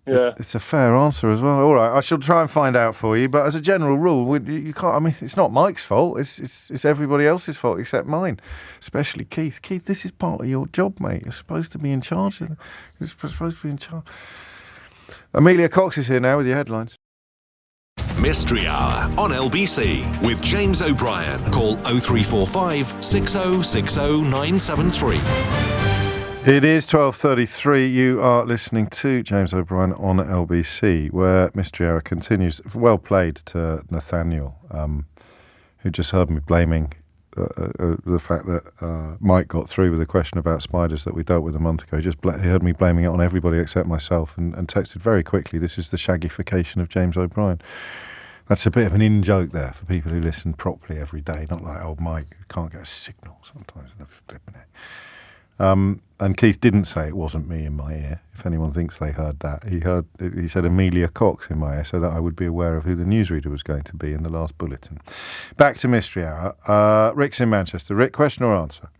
N: yeah.
A: It's a fair answer as well. All right, I shall try and find out for you. But as a general rule, you can't. I mean, it's not Mike's fault. It's everybody else's fault except mine, especially Keith. Keith, this is part of your job, mate. You're supposed to be in charge. You're supposed to be in charge. Amelia Cox is here now with your headlines.
E: Mystery Hour on LBC with James O'Brien. Call 0345 6060 973.
A: It is 12:33. You are listening to James O'Brien on LBC, where Mystery Hour continues. Well played to Nathaniel, who just heard me blaming the fact that Mike got through with a question about spiders that we dealt with a month ago. He heard me blaming it on everybody except myself and texted very quickly, this is the shaggification of James O'Brien. That's a bit of an in-joke there for people who listen properly every day, not like old Mike who can't get a signal sometimes. And Keith didn't say it wasn't me in my ear. If anyone thinks they heard that, he said Amelia Cox in my ear, so that I would be aware of who the newsreader was going to be in the last bulletin. Back to Mystery Hour. Rick's in Manchester. Rick, question or answer?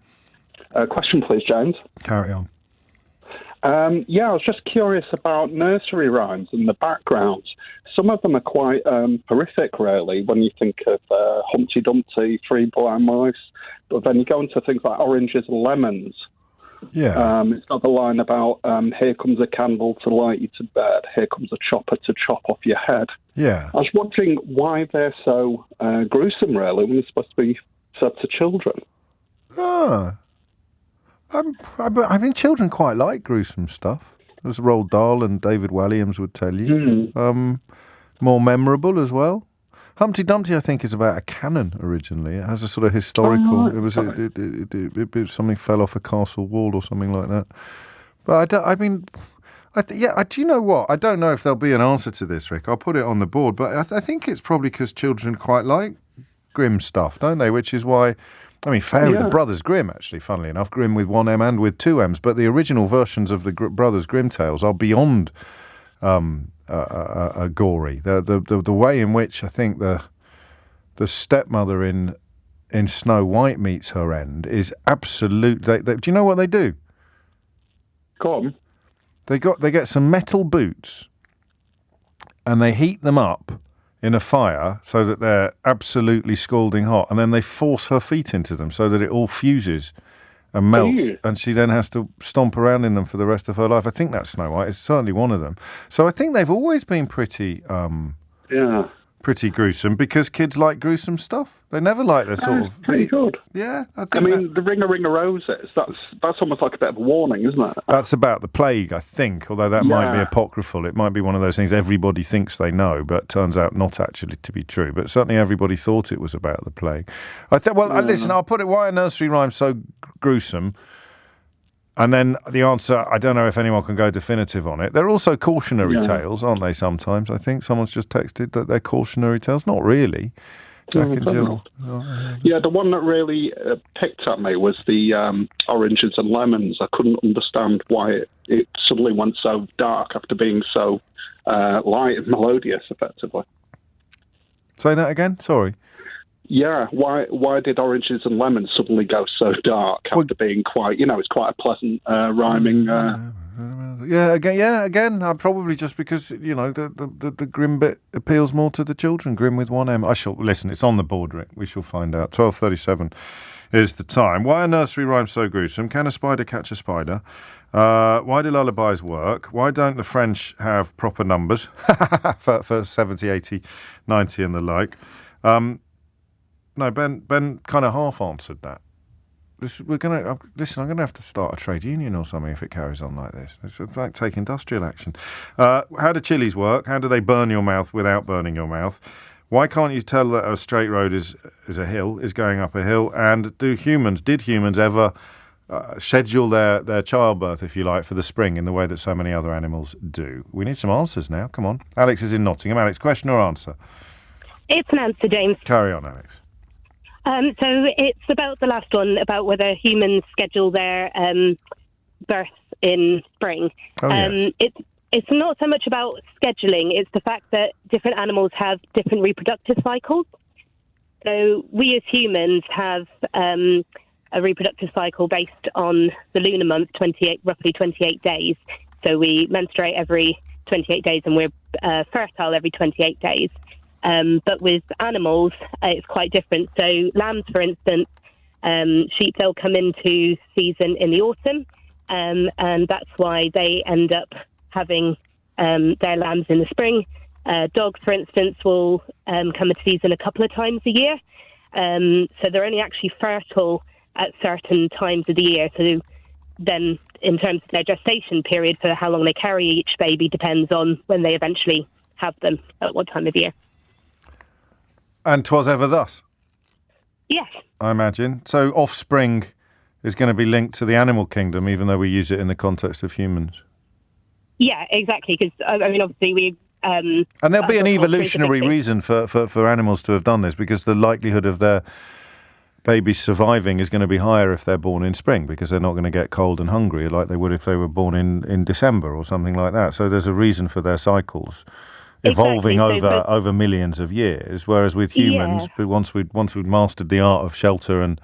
O: Question, please, James.
A: Carry on.
O: I was just curious about nursery rhymes and the backgrounds. Some of them are quite horrific, really, when you think of Humpty Dumpty, Three Blind Mice. But then you go into things like Oranges and Lemons.
A: Yeah.
O: It's got the line about, here comes a candle to light you to bed, here comes a chopper to chop off your head.
A: Yeah.
O: I was wondering why they're so gruesome, really, when they're supposed to be said to children.
A: I mean, children quite like gruesome stuff, as Roald Dahl and David Walliams would tell you. More memorable as well. Humpty Dumpty, I think, is about a cannon originally. It has a sort of historical. It was something fell off a castle wall or something like that. But do you know what? I don't know if there'll be an answer to this, Rick. I'll put it on the board. But I think it's probably because children quite like grim stuff, don't they? Which is why, I mean, the Brothers Grimm, actually, funnily enough, Grimm with one M and with two M's. But the original versions of the Brothers Grimm tales are beyond gory. The way in which I think the stepmother in Snow White meets her end is absolute. Do you know what they do?
O: Go on.
A: They get some metal boots and they heat them up in a fire so that they're absolutely scalding hot, and then they force her feet into them so that it all fuses and melts, and she then has to stomp around in them for the rest of her life. I think that's Snow White. It's certainly one of them. So I think they've always been pretty gruesome because kids like gruesome stuff. They never like the sort of...
O: Pretty good.
A: Yeah.
O: I mean, the Ring of Roses, that's almost like a bit of a warning, isn't it?
A: That's about the plague, I think, although that might be apocryphal. It might be one of those things everybody thinks they know, but turns out not actually to be true. But certainly everybody thought it was about the plague. Listen, I'll put it, why are nursery rhymes so gruesome? And then the answer, I don't know if anyone can go definitive on it. They're also cautionary tales, aren't they, sometimes? I think someone's just texted that they're cautionary tales. Not really. Jack and Jill.
O: Yeah, the one that really picked at me was the oranges and lemons. I couldn't understand why it suddenly went so dark after being so light and melodious, effectively.
A: Say that again? Sorry.
O: Yeah, why did oranges and lemons suddenly go so dark after being quite, it's quite a pleasant rhyming...
A: Again, probably just because, the grim bit appeals more to the children, grim with one M. Listen, it's on the board, Rick. We shall find out. 12:37 is the time. Why are nursery rhymes so gruesome? Can a spider catch a spider? Why do lullabies work? Why don't the French have proper numbers for 70, 80, 90 and the like? No, Ben kind of half answered that. I'm going to have to start a trade union or something if it carries on like this. It's like take industrial action. How do chilies work? How do they burn your mouth without burning your mouth? Why can't you tell that a straight road is going up a hill? And did humans ever schedule their childbirth, if you like, for the spring in the way that so many other animals do? We need some answers now. Come on. Alex is in Nottingham. Alex, question or answer?
P: It's an answer, James.
A: Carry on, Alex.
P: So it's about the last one, about whether humans schedule their births in spring.
A: Yes.
P: It's not so much about scheduling, it's the fact that different animals have different reproductive cycles. So we as humans have a reproductive cycle based on the lunar month, roughly 28 days. So we menstruate every 28 days and we're fertile every 28 days. But with animals, it's quite different. So lambs, for instance, sheep, they'll come into season in the autumn, and that's why they end up having their lambs in the spring. Dogs, for instance, will come into season a couple of times a year. So they're only actually fertile at certain times of the year. So then in terms of their gestation period for how long they carry each baby depends on when they eventually have them, at what time of year.
A: And 'twas ever thus?
P: Yes.
A: I imagine. So offspring is going to be linked to the animal kingdom, even though we use it in the context of humans.
P: Yeah, exactly. Because, obviously we...
A: and there'll be an evolutionary reason for animals to have done this, because the likelihood of their babies surviving is going to be higher if they're born in spring, because they're not going to get cold and hungry like they would if they were born in December or something like that. So there's a reason for their cycles evolving over millions of years, whereas with humans, once we'd mastered the art of shelter and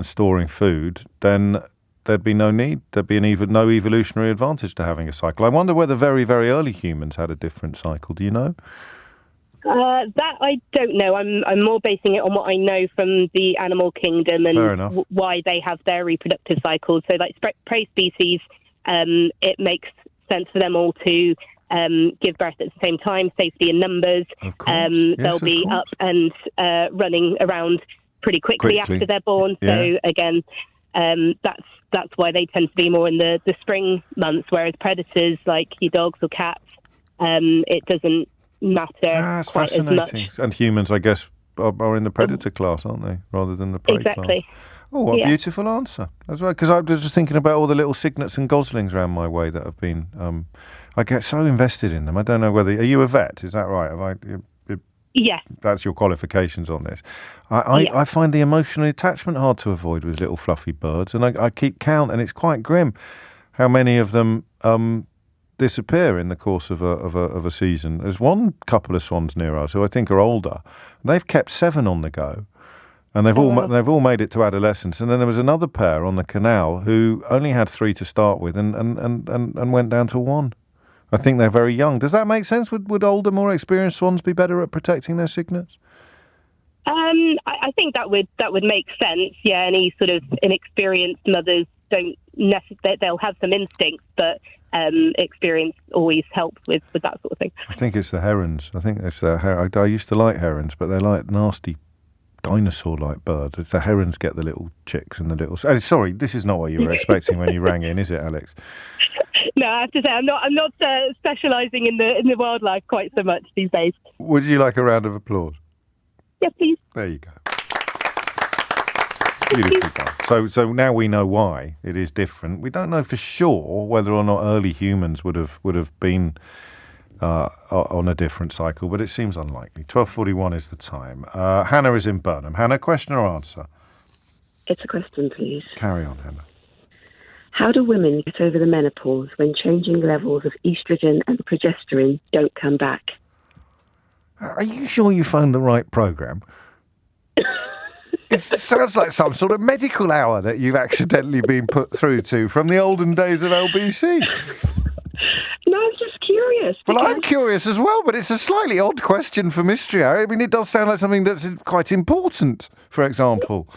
A: storing food, then there'd be no need. There'd be no evolutionary advantage to having a cycle. I wonder whether very, very early humans had a different cycle. Do you know?
P: That I don't know. I'm more basing it on what I know from the animal kingdom and why they have their reproductive cycles. So, like prey species, it makes sense for them all to give birth at the same time, safety in numbers.
A: Of course.
P: They'll be up and running around pretty quickly after they're born.
A: Yeah.
P: So again, that's why they tend to be more in the spring months, whereas predators like your dogs or cats, it doesn't matter
A: That's
P: quite
A: fascinating.
P: as much.
A: And humans, I guess, are in the predator class, aren't they, rather than the prey class?
P: Exactly.
A: Oh, what a beautiful answer. That's right, because I was just thinking about all the little cygnets and goslings around my way that have been... I get so invested in them. I don't know whether... Are you a vet? Is that right?
P: Yeah.
A: That's your qualifications on this. I find the emotional attachment hard to avoid with little fluffy birds, and I keep count, and it's quite grim how many of them disappear in the course of a season. There's one couple of swans near us who I think are older. They've kept 7 on the go. And they've all made it to adolescence. And then there was another pair on the canal who only had 3 to start with and went down to 1. I think they're very young. Does that make sense? Would older, more experienced swans be better at protecting their cygnets?
P: I think that would make sense. Yeah, any sort of inexperienced mothers don't necessarily. They'll have some instincts, but experience always helps with that sort of thing.
A: I think it's the herons. I think it's the I used to like herons, but they're like nasty dinosaur-like birds. It's the herons get the little chicks and the little... sorry, this is not what you were expecting when you rang in, is it, Alex?
P: No, I have to say I'm not specialising in the wildlife quite so much these days.
A: Would you like a round of applause?
P: Yes, please.
A: There you go. Beautifully done. So now we know why it is different. We don't know for sure whether or not early humans would have been on a different cycle, but it seems unlikely. 12:41 is the time. Hannah is in Burnham. Hannah, question or answer?
Q: It's a question, please.
A: Carry on, Hannah.
Q: How do women get over the menopause when changing levels of estrogen and progesterone don't come back?
A: Are you sure you phoned the right programme? It sounds like some sort of medical hour that you've accidentally been put through to from the olden days of LBC.
Q: No, I'm just curious.
A: Well, I'm curious as well, but it's a slightly odd question for Mystery Hour. I mean, it does sound like something that's quite important, for example.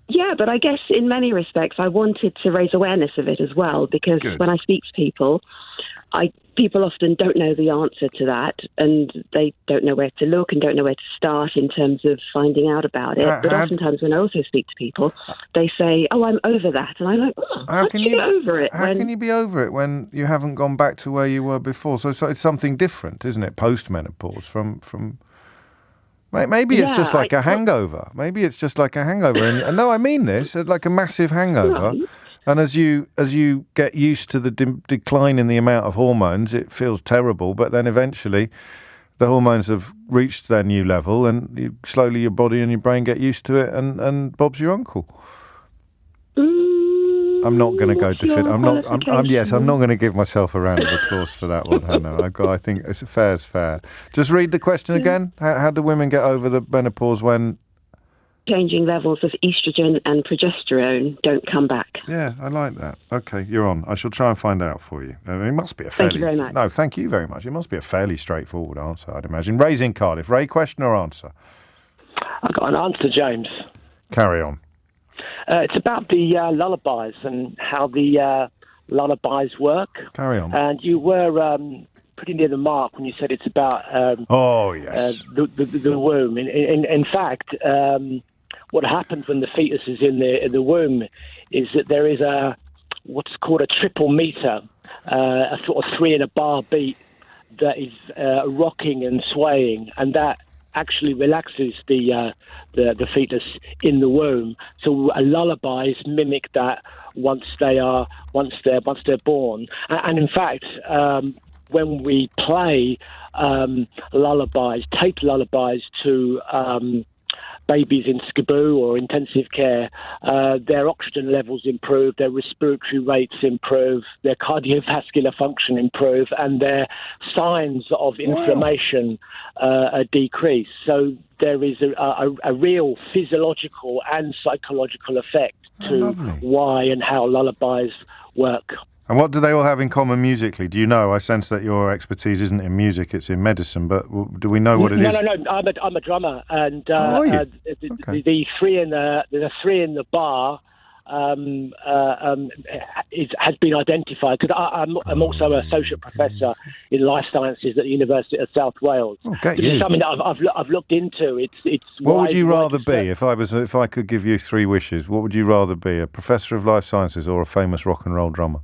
Q: Yeah, but I guess in many respects I wanted to raise awareness of it as well, because when I speak to people, people often don't know the answer to that, and they don't know where to look and don't know where to start in terms of finding out about it. But oftentimes when I also speak to people, they say, "Oh, I'm over that," and I'm like, "Oh, how can you get over it?"
A: How can you be over it when you haven't gone back to where you were before? So it's something different, isn't it? Post-menopause from. Maybe it's just like a hangover. Maybe it's just like a hangover. And no, I mean this, like a massive hangover. Right. And as you get used to the decline in the amount of hormones, it feels terrible. But then eventually the hormones have reached their new level, and slowly your body and your brain get used to it, and Bob's your uncle. I'm not going to go definitive. I'm not going to give myself a round of applause for that one, Hannah. I think it's fair as fair. Just read the question again. How do women get over the menopause when
Q: changing levels of estrogen and progesterone don't come back?
A: Yeah, I like that. Okay, you're on. I shall try and find out for you. I mean, it must be a fairly...
Q: Thank you very much.
A: No, thank you very much. It must be a fairly straightforward answer, I'd imagine. Ray's in Cardiff. Ray, question or answer?
R: I've got an answer, James.
A: Carry on.
R: It's about the lullabies and how the lullabies work.
A: Carry on.
R: And you were pretty near the mark when you said it's about the womb. In fact, what happens when the fetus is in the womb is that there is what's called a triple meter, a sort of 3 in a bar beat that is rocking and swaying, and that actually relaxes the fetus in the womb. So lullabies mimic that once they're born. And in fact, when we play lullabies, taped lullabies to babies in SCBU or intensive care, their oxygen levels improve, their respiratory rates improve, their cardiovascular function improve, and their signs of inflammation decrease. So there is a real physiological and psychological effect to why and how lullabies work.
A: And what do they all have in common musically? Do you know? I sense that your expertise isn't in music; it's in medicine. But do we know what it is?
R: No. I'm a drummer, and
A: Okay.
R: the three in the bar has been identified because I'm also an associate professor in life sciences at the University of South Wales. This is something that I've looked into. It's
A: what would you rather be if I could give you 3 wishes? What would you rather be, a professor of life sciences or a famous rock and roll drummer?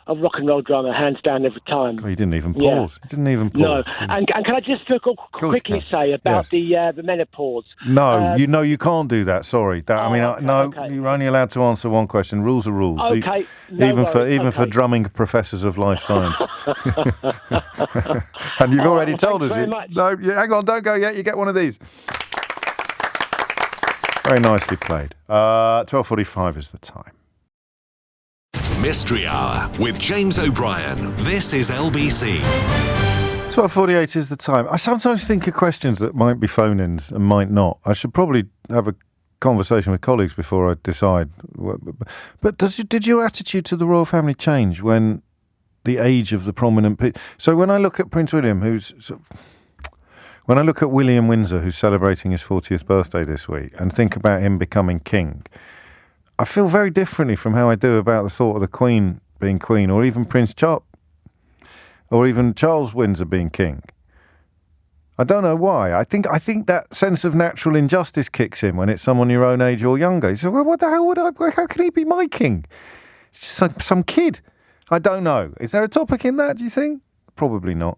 R: A rock and roll drummer, hands down, every time.
A: Oh, you didn't even pause.
R: Yeah.
A: You didn't even
R: No,
A: pause.
R: and can I just quickly say about the menopause?
A: No, you can't do that. Sorry.
R: Okay.
A: You're only allowed to answer one question. Rules are rules.
R: Okay.
A: Even for drumming professors of life science. And you've already told us.
R: Very much.
A: No, hang on, don't go yet. You get one of these. Very nicely played. 12:45 is the time.
E: Mystery Hour with James O'Brien. This is LBC.
A: 12:48 is the time. I sometimes think of questions that might be phone-ins and might not. I should probably have a conversation with colleagues before I decide. But did your attitude to the royal family change when the age of the prominent people? So when I look at Prince William, when I look at William Windsor, who's celebrating his 40th birthday this week, and think about him becoming king, I feel very differently from how I do about the thought of the Queen being Queen, or even Prince Charles, or even Charles Windsor being king. I don't know why. I think that sense of natural injustice kicks in when it's someone your own age or younger. You say, well, what the hell how can he be my king? It's just some kid. I don't know. Is there a topic in that, do you think? Probably not.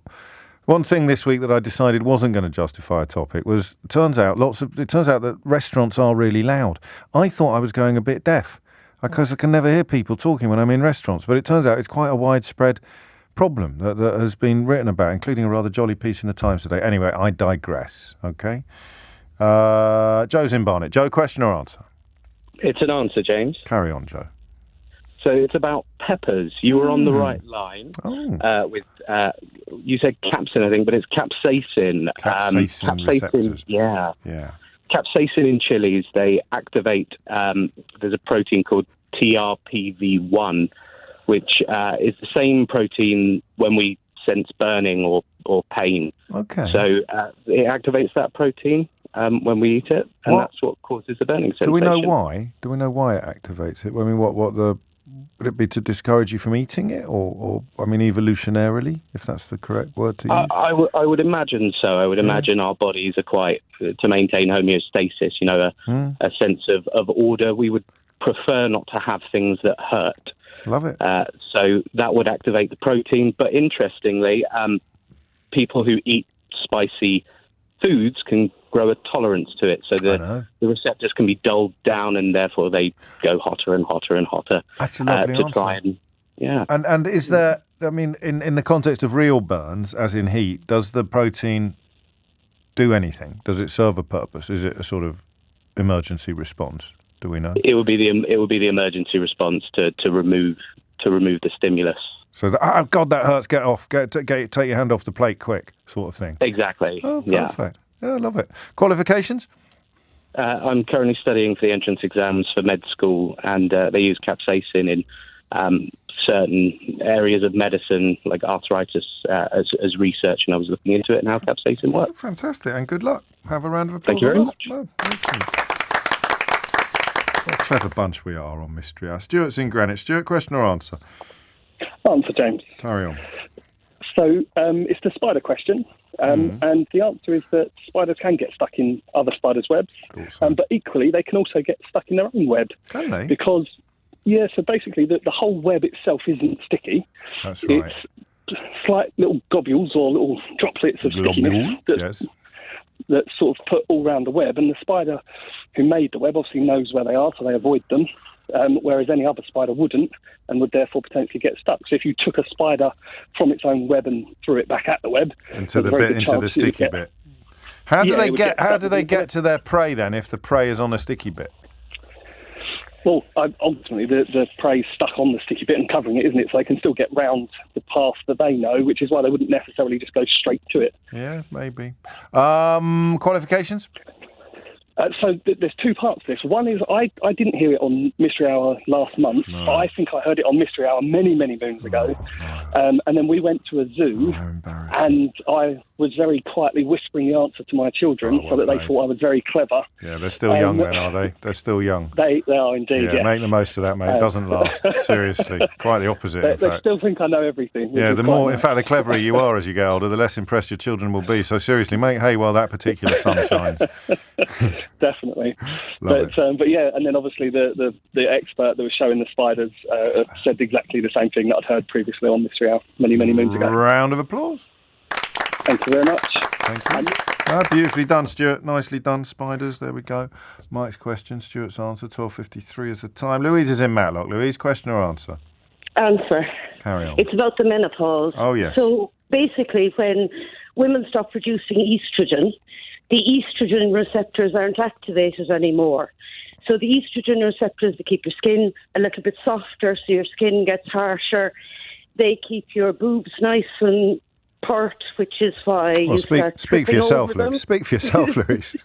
A: One thing this week that I decided wasn't going to justify a topic was, it turns out that restaurants are really loud. I thought I was going a bit deaf because I can never hear people talking when I'm in restaurants, but it turns out it's quite a widespread problem that has been written about, including a rather jolly piece in the Times today. Anyway, I digress, okay? Joe's in Barnet. Joe, question or answer?
S: It's an answer, James.
A: Carry on, Joe.
S: So it's about peppers. You were on the right line with, you said capsaicin, I think, but it's capsaicin.
A: Capsaicin receptors.
S: Yeah. Capsaicin in chilies, they activate, there's a protein called TRPV1, which is the same protein when we sense burning or pain.
A: Okay.
S: So it activates that protein when we eat it, and that's what causes the burning sensation.
A: Do we know why? Do we know why it activates it? I mean, would it be to discourage you from eating it, or I mean, evolutionarily, if that's the correct word to use?
S: I would imagine so. I would imagine our bodies are quite, to maintain homeostasis, a sense of order. We would prefer not to have things that hurt.
A: Love it.
S: So that would activate the protein. But interestingly, people who eat spicy foods can grow a tolerance to it. So the receptors can be dulled down, and therefore they go hotter and hotter and hotter.
A: That's a lovely answer.
S: Try and, yeah.
A: And is there, I mean, in the context of real burns, as in heat, does the protein do anything? Does it serve a purpose? Is it a sort of emergency response? Do we know?
S: It would be the emergency response to remove the stimulus.
A: So oh God, that hurts. Get off. Take your hand off the plate, quick, sort of thing.
S: Exactly.
A: Oh, perfect. Yeah, I love it. Qualifications?
S: I'm currently studying for the entrance exams for med school, and they use capsaicin in certain areas of medicine, like arthritis, as research, and I was looking into it and how capsaicin works.
A: Oh, fantastic, and good luck. Have a round of applause.
S: Thank you very much.
A: Oh, what a clever bunch we are on Mystery Hour. Stuart's in Greenwich. Stuart, question or answer?
T: Answer, James.
A: Carry on.
T: So it's the spider question, and the answer is that spiders can get stuck in other spiders' webs, but equally they can also get stuck in their own web.
A: Can they?
T: Because, so basically the whole web itself isn't sticky.
A: That's right.
T: It's slight little globules or little droplets of stickiness that sort of put all around the web, and the spider who made the web obviously knows where they are, so they avoid them. Whereas any other spider wouldn't, and would therefore potentially get stuck. So if you took a spider from its own web and threw it back at the web,
A: into the sticky bit. How do they get to their prey then? If the prey is on a sticky bit?
T: Well, ultimately the prey's stuck on the sticky bit and covering it, isn't it? So they can still get round the path that they know, which is why they wouldn't necessarily just go straight to it.
A: Yeah, maybe. Qualifications?
T: So there's two parts to this. One is I didn't hear it on Mystery Hour last month, but I think I heard it on Mystery Hour many, many moons ago. And then we went to a zoo, and I was very quietly whispering the answer to my children so that they thought I was very clever.
A: Yeah, they're still young then, are they? They're still young.
T: They are indeed,
A: yeah. Make the most of that, mate. It doesn't last. Seriously. Quite the opposite, in fact.
T: They still think I know everything.
A: Yeah, in fact, the cleverer you are as you get older, the less impressed your children will be. So seriously, make hay while that particular sun shines.
T: Definitely. But yeah, and then obviously the expert that was showing the spiders said exactly the same thing that I'd heard previously on Mystery Hour many, many moons ago.
A: Round of applause.
T: Thank you very much.
A: Thank you. Beautifully done, Stuart. Nicely done, spiders. There we go. Mike's question, Stuart's answer. 12:53 is the time. Louise is in Matlock. Louise, question or answer?
U: Answer.
A: Carry on.
U: It's about the menopause.
A: Oh, yes.
U: So basically, when women stop producing estrogen, the estrogen receptors aren't activated anymore. So the estrogen receptors, they keep your skin a little bit softer, so your skin gets harsher. They keep your boobs nice and pert, which is why you start
A: speak for yourself, Louise. Speak for yourself, Louise.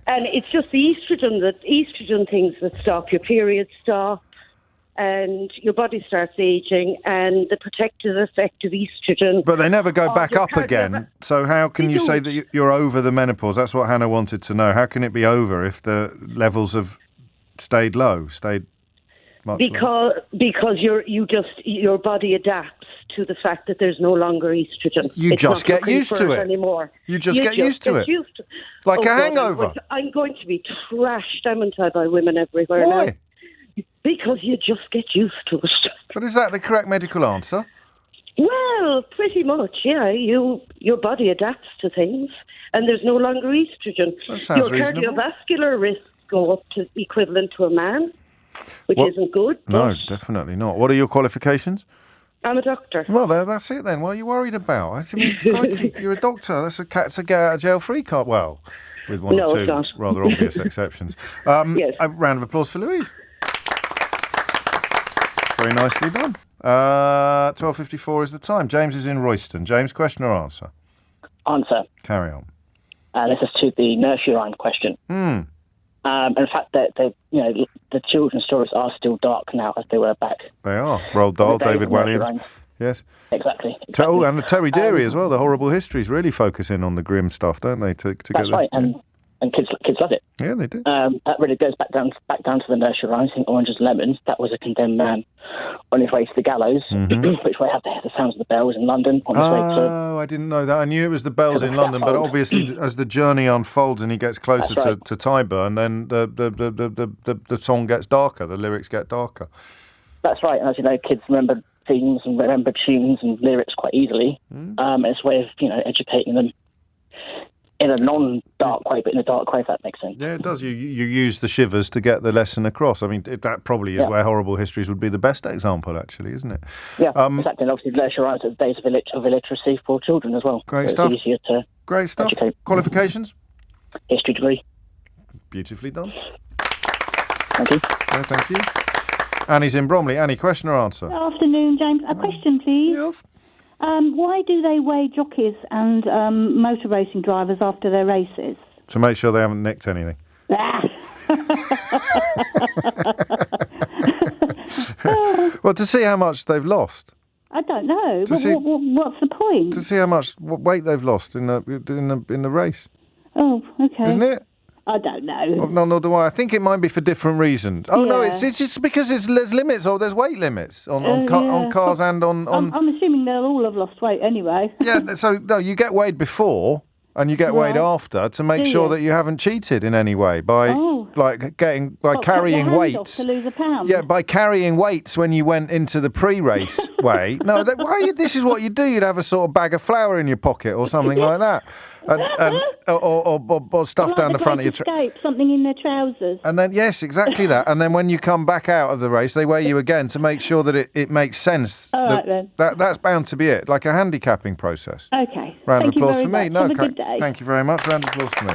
U: And it's just the estrogen things that stop. Your periods stop, and your body starts aging, and the protective effect of estrogen.
A: But they never go back up again. So how can you say that you're over the menopause? That's what Hannah wanted to know. How can it be over if the levels have stayed low, much low?
U: Because your body adapts to the fact that there's no longer estrogen.
A: You just get used to it
U: anymore.
A: You just get used to it. Like a hangover.
U: I'm going to be trashed, haven't I, by women everywhere now.
A: Why?
U: Because you just get used to it.
A: But is that the correct medical answer?
U: Well, pretty much, yeah. Your body adapts to things, and there's no longer estrogen.
A: That sounds
U: your
A: reasonable.
U: cardiovascular risks go up to equivalent to a man, which isn't good.
A: No, definitely not. What are your qualifications?
U: I'm a doctor.
A: Well, that's it then. What are you worried about? I mean, you're a doctor. That's a get out of jail free card. Well, with one or two rather obvious exceptions.
U: Yes.
A: A round of applause for Louise. Very nicely done. 12:54 is the time. James is in Royston. James, question or answer?
V: Answer.
A: Carry on.
V: This is to the nursery rhyme question. In fact, the children's stories are still dark now as they were back.
A: They are. Roald Dahl, David Walliams. Yes.
V: Exactly.
A: And Terry Deary as well. The horrible histories really focus in on the grim stuff, don't they?
V: That's right. And kids love it.
A: Yeah, they do.
V: That really goes back down to the nursery rhymes. I think Oranges and Lemons. That was a condemned man on his way to the gallows, which way had the sounds of the bells in London on his way to.
A: Oh, I didn't know that. I knew it was the bells in London, but obviously, as the journey unfolds and he gets closer to Tyburn, then the song gets darker. The lyrics get darker.
V: That's right. And as you know, kids remember themes and remember tunes and lyrics quite easily. It's a way of educating them in a non-dark way, but in a dark way, if that makes sense.
A: Yeah, it does. You use the shivers to get the lesson across. I mean, that probably is where Horrible Histories would be the best example, actually, isn't it?
V: Yeah, exactly. And obviously, nursery rhymes are the days of illiteracy for children as well.
A: Great stuff.
V: It's easier to educate.
A: Qualifications?
V: History degree.
A: Beautifully done.
V: Thank you.
A: Yeah, thank you. Annie's in Bromley. Annie, question or answer?
W: Good afternoon, James. A question, please.
A: Yes.
W: Why do they weigh jockeys and motor racing drivers after their races?
A: To make sure they haven't nicked anything. Well, to see how much they've lost.
W: I don't know. What's the point?
A: To see how much weight they've lost in the race.
W: Oh, okay.
A: Isn't it?
W: I don't know.
A: Oh, no, nor do I. I think it might be for different reasons. Oh, no, it's just because there's limits, or there's weight limits on cars and on...
W: I'm assuming they'll all have lost weight anyway.
A: Yeah, so, no, you get weighed before and you get weighed after to make sure that you haven't cheated in any way by carrying weights.
W: To lose a pound.
A: Yeah, by carrying weights when you went into the pre-race way. No, this is what you do. You'd have a sort of bag of flour in your pocket or something like that. Or stuff down the front of your
W: escape, something in their trousers.
A: And then, yes, exactly that. And then when you come back out of the race, they weigh you again to make sure that it makes sense.
W: All right, then.
A: That's bound to be it, like a handicapping process.
W: Okay.
A: Round of applause for me.
W: No, have a good day.
A: Thank you very much. Round of applause for me.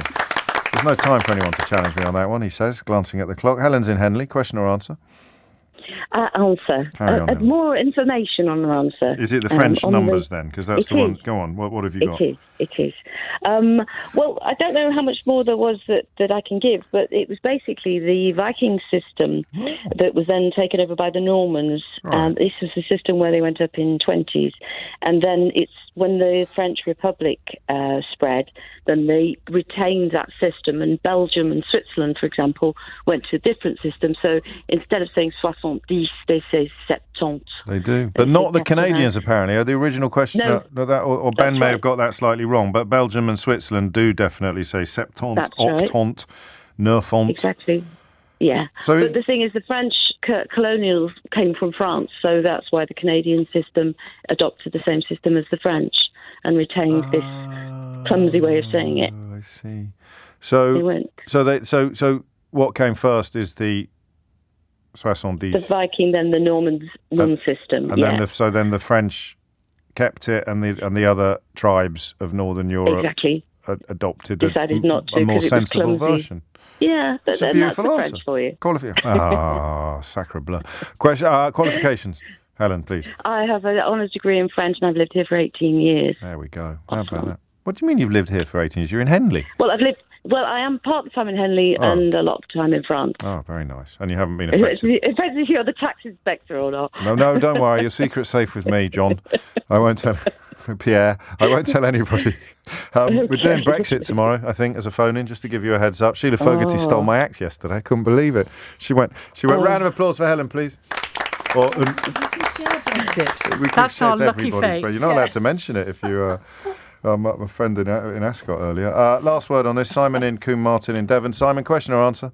A: There's no time for anyone to challenge me on that one, he says, glancing at the clock. Helen's in Henley. Question or answer?
U: answer.
A: Carry on, Helen.
U: More information on the answer.
A: Is it the French numbers then? Because that's the one. Go on. What have you got?
U: It is. Well, I don't know how much more there was that I can give, but it was basically the Viking system that was then taken over by the Normans.
A: Right.
U: This was the system where they went up in 20s. And then it's when the French Republic spread, then they retained that system. And Belgium and Switzerland, for example, went to a different system. So instead of saying 70, they say 70.
A: They do. But not the Canadians, apparently. The original question, or Ben may have got that slightly wrong, but Belgium and Switzerland do definitely say septante, octante, neufante.
U: Exactly. Yeah.
A: So
U: but the thing is, the French colonials came from France, so that's why the Canadian system adopted the same system as the French and retained this clumsy way of saying it.
A: I see. So what came first is the soixante-dix.
U: The Viking, then the Normans system.
A: And then the French kept it, and the other tribes of Northern Europe
U: decided not to,
A: a more sensible version.
U: Yeah, but
A: it's a
U: then
A: beautiful
U: that's the
A: answer.
U: French for you.
A: Sacre bleu. Qualifications, Helen, please.
U: I have an honours degree in French, and I've lived here for 18 years.
A: There we go. How about that? What do you mean you've lived here for 18 years? You're in Henley.
U: Well, I am part of the time in Henley and a lot of time in France.
A: Oh, very nice. And you haven't been affected.
U: It depends if you're the tax inspector or not.
A: No, don't worry. Your secret's safe with me, John. I won't tell Pierre. I won't tell anybody. We're doing Brexit tomorrow, I think, as a phone-in, just to give you a heads up. Sheila Fogarty stole my act yesterday. I couldn't believe it. She went. Round of applause for Helen, please.
B: That's our lucky face.
A: You're not allowed to mention it if you... my friend in Ascot earlier. Last word on this. Simon in Combe Martin in Devon. Simon, question or answer?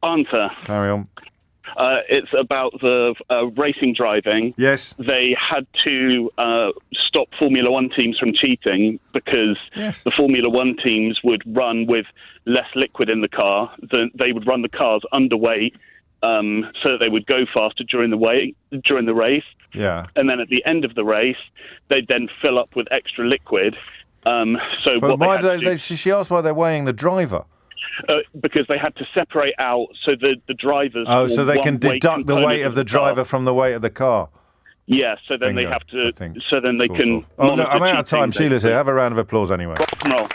C: Answer.
A: Carry on.
C: It's about the racing driving.
A: Yes.
C: They had to stop Formula One teams from cheating because the Formula One teams would run with less liquid in the car. They would run the cars underweight so that they would go faster during the race.
A: Yeah.
C: And then at the end of the race, they'd then fill up with extra liquid.
A: She asked why they're weighing the driver.
C: Because they had to separate out so the drivers.
A: Oh, so they can deduct the weight of the driver from the weight of the car.
C: Yeah, so then
A: Bingo,
C: they have to. So then they can.
A: Oh no, I'm out of time. Sheila's here. Have a round of applause anyway.
C: Rock and roll.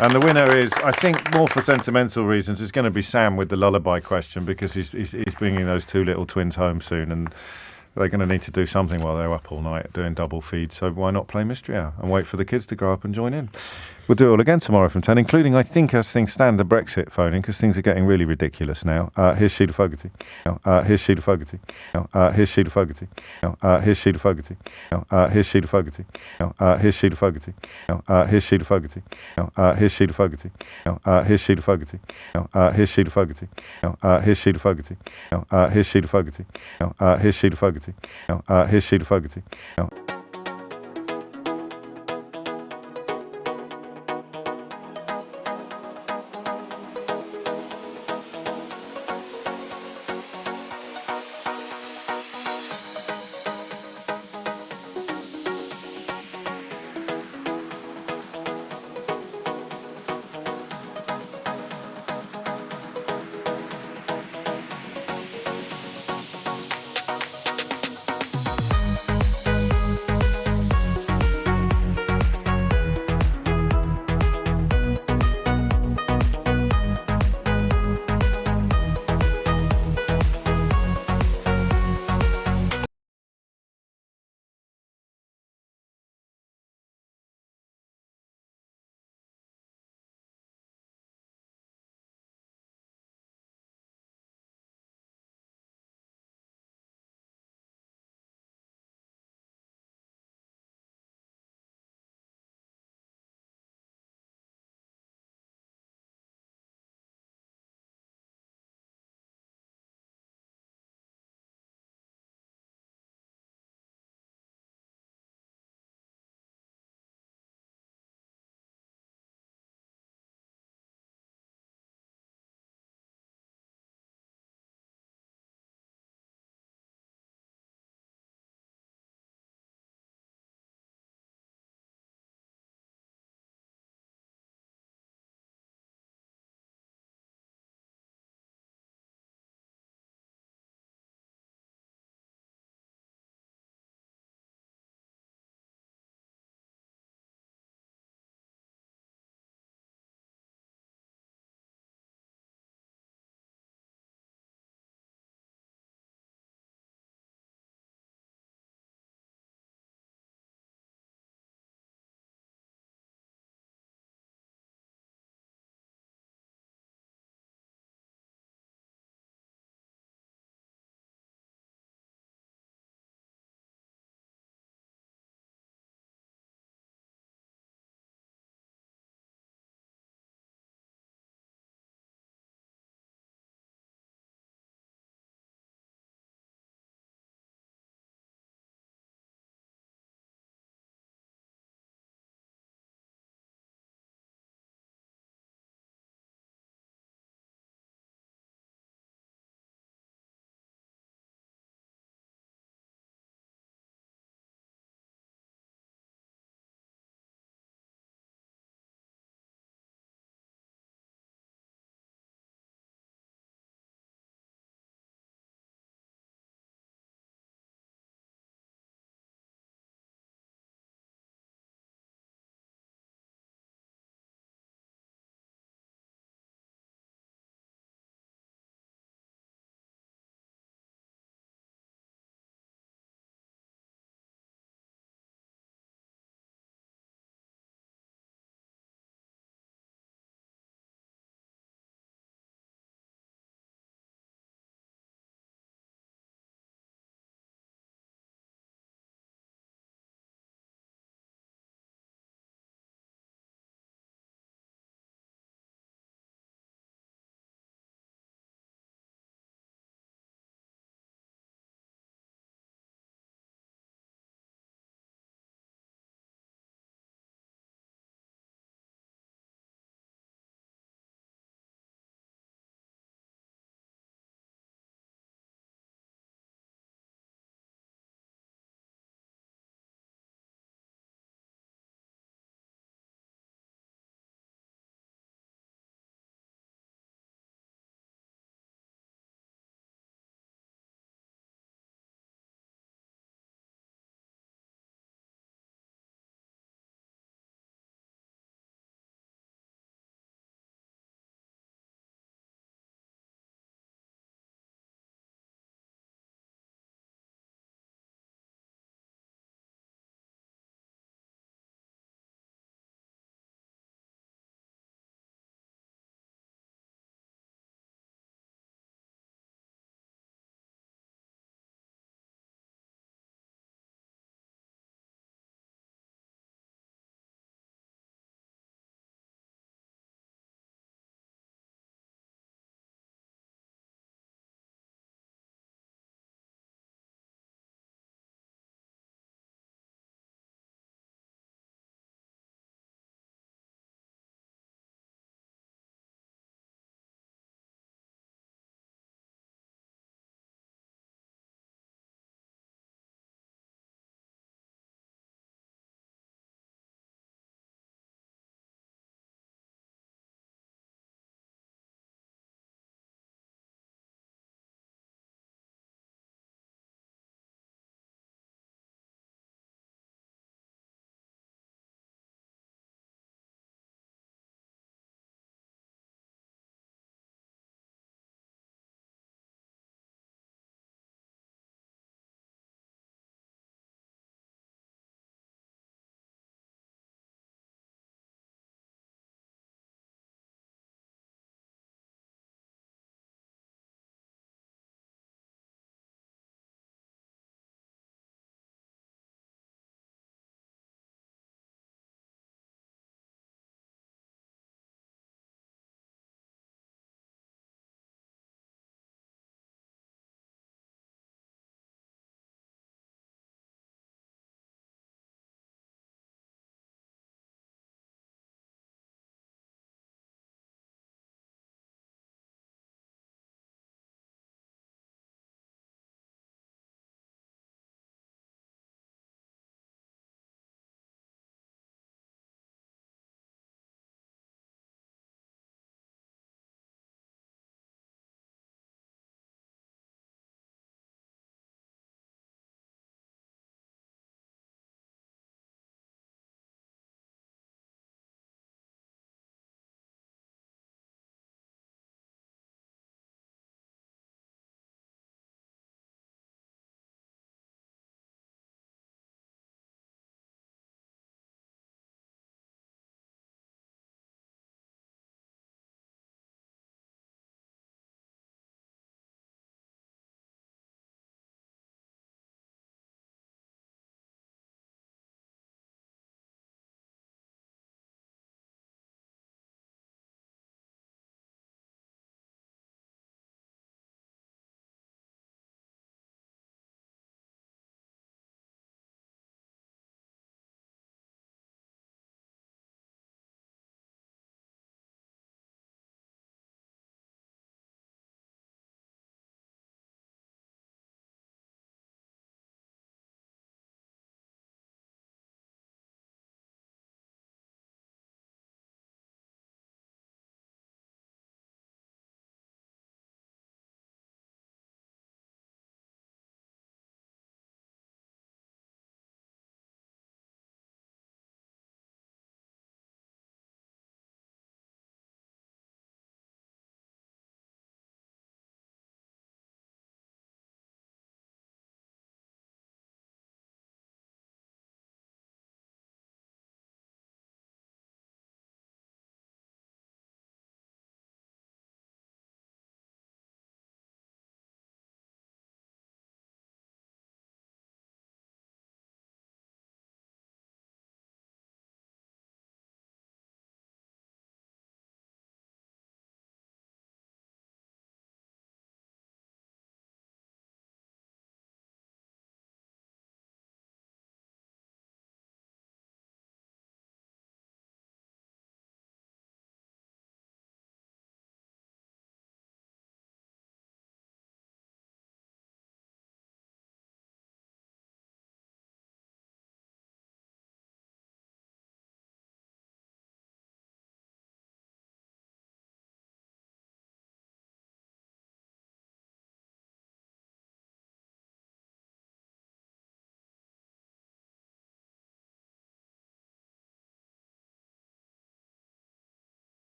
A: And the winner is, I think, more for sentimental reasons, it's going to be Sam with the lullaby question because he's bringing those two little twins home soon, and they're going to need to do something while they're up all night doing double feed. So why not play Mystery Hour and wait for the kids to grow up and join in? We'll do it all again tomorrow from 10, including, I think, as things stand, the Brexit phoning, because things are getting really ridiculous now. Here's Sheila Fogarty. Here's Sheila Fogarty. Here's Sheila Fogarty. Here's Sheila Fogarty. Here's Sheila Fogarty. Here's Sheila Fogarty. Here's Sheila Fogarty. Here's Sheila Fogarty. Here's Sheila Fogarty. Here's Sheila Fogarty. Here's Sheila Fogarty. Here's Sheila Fogarty. Here's Sheila Fogarty. Here's Sheila Fogarty.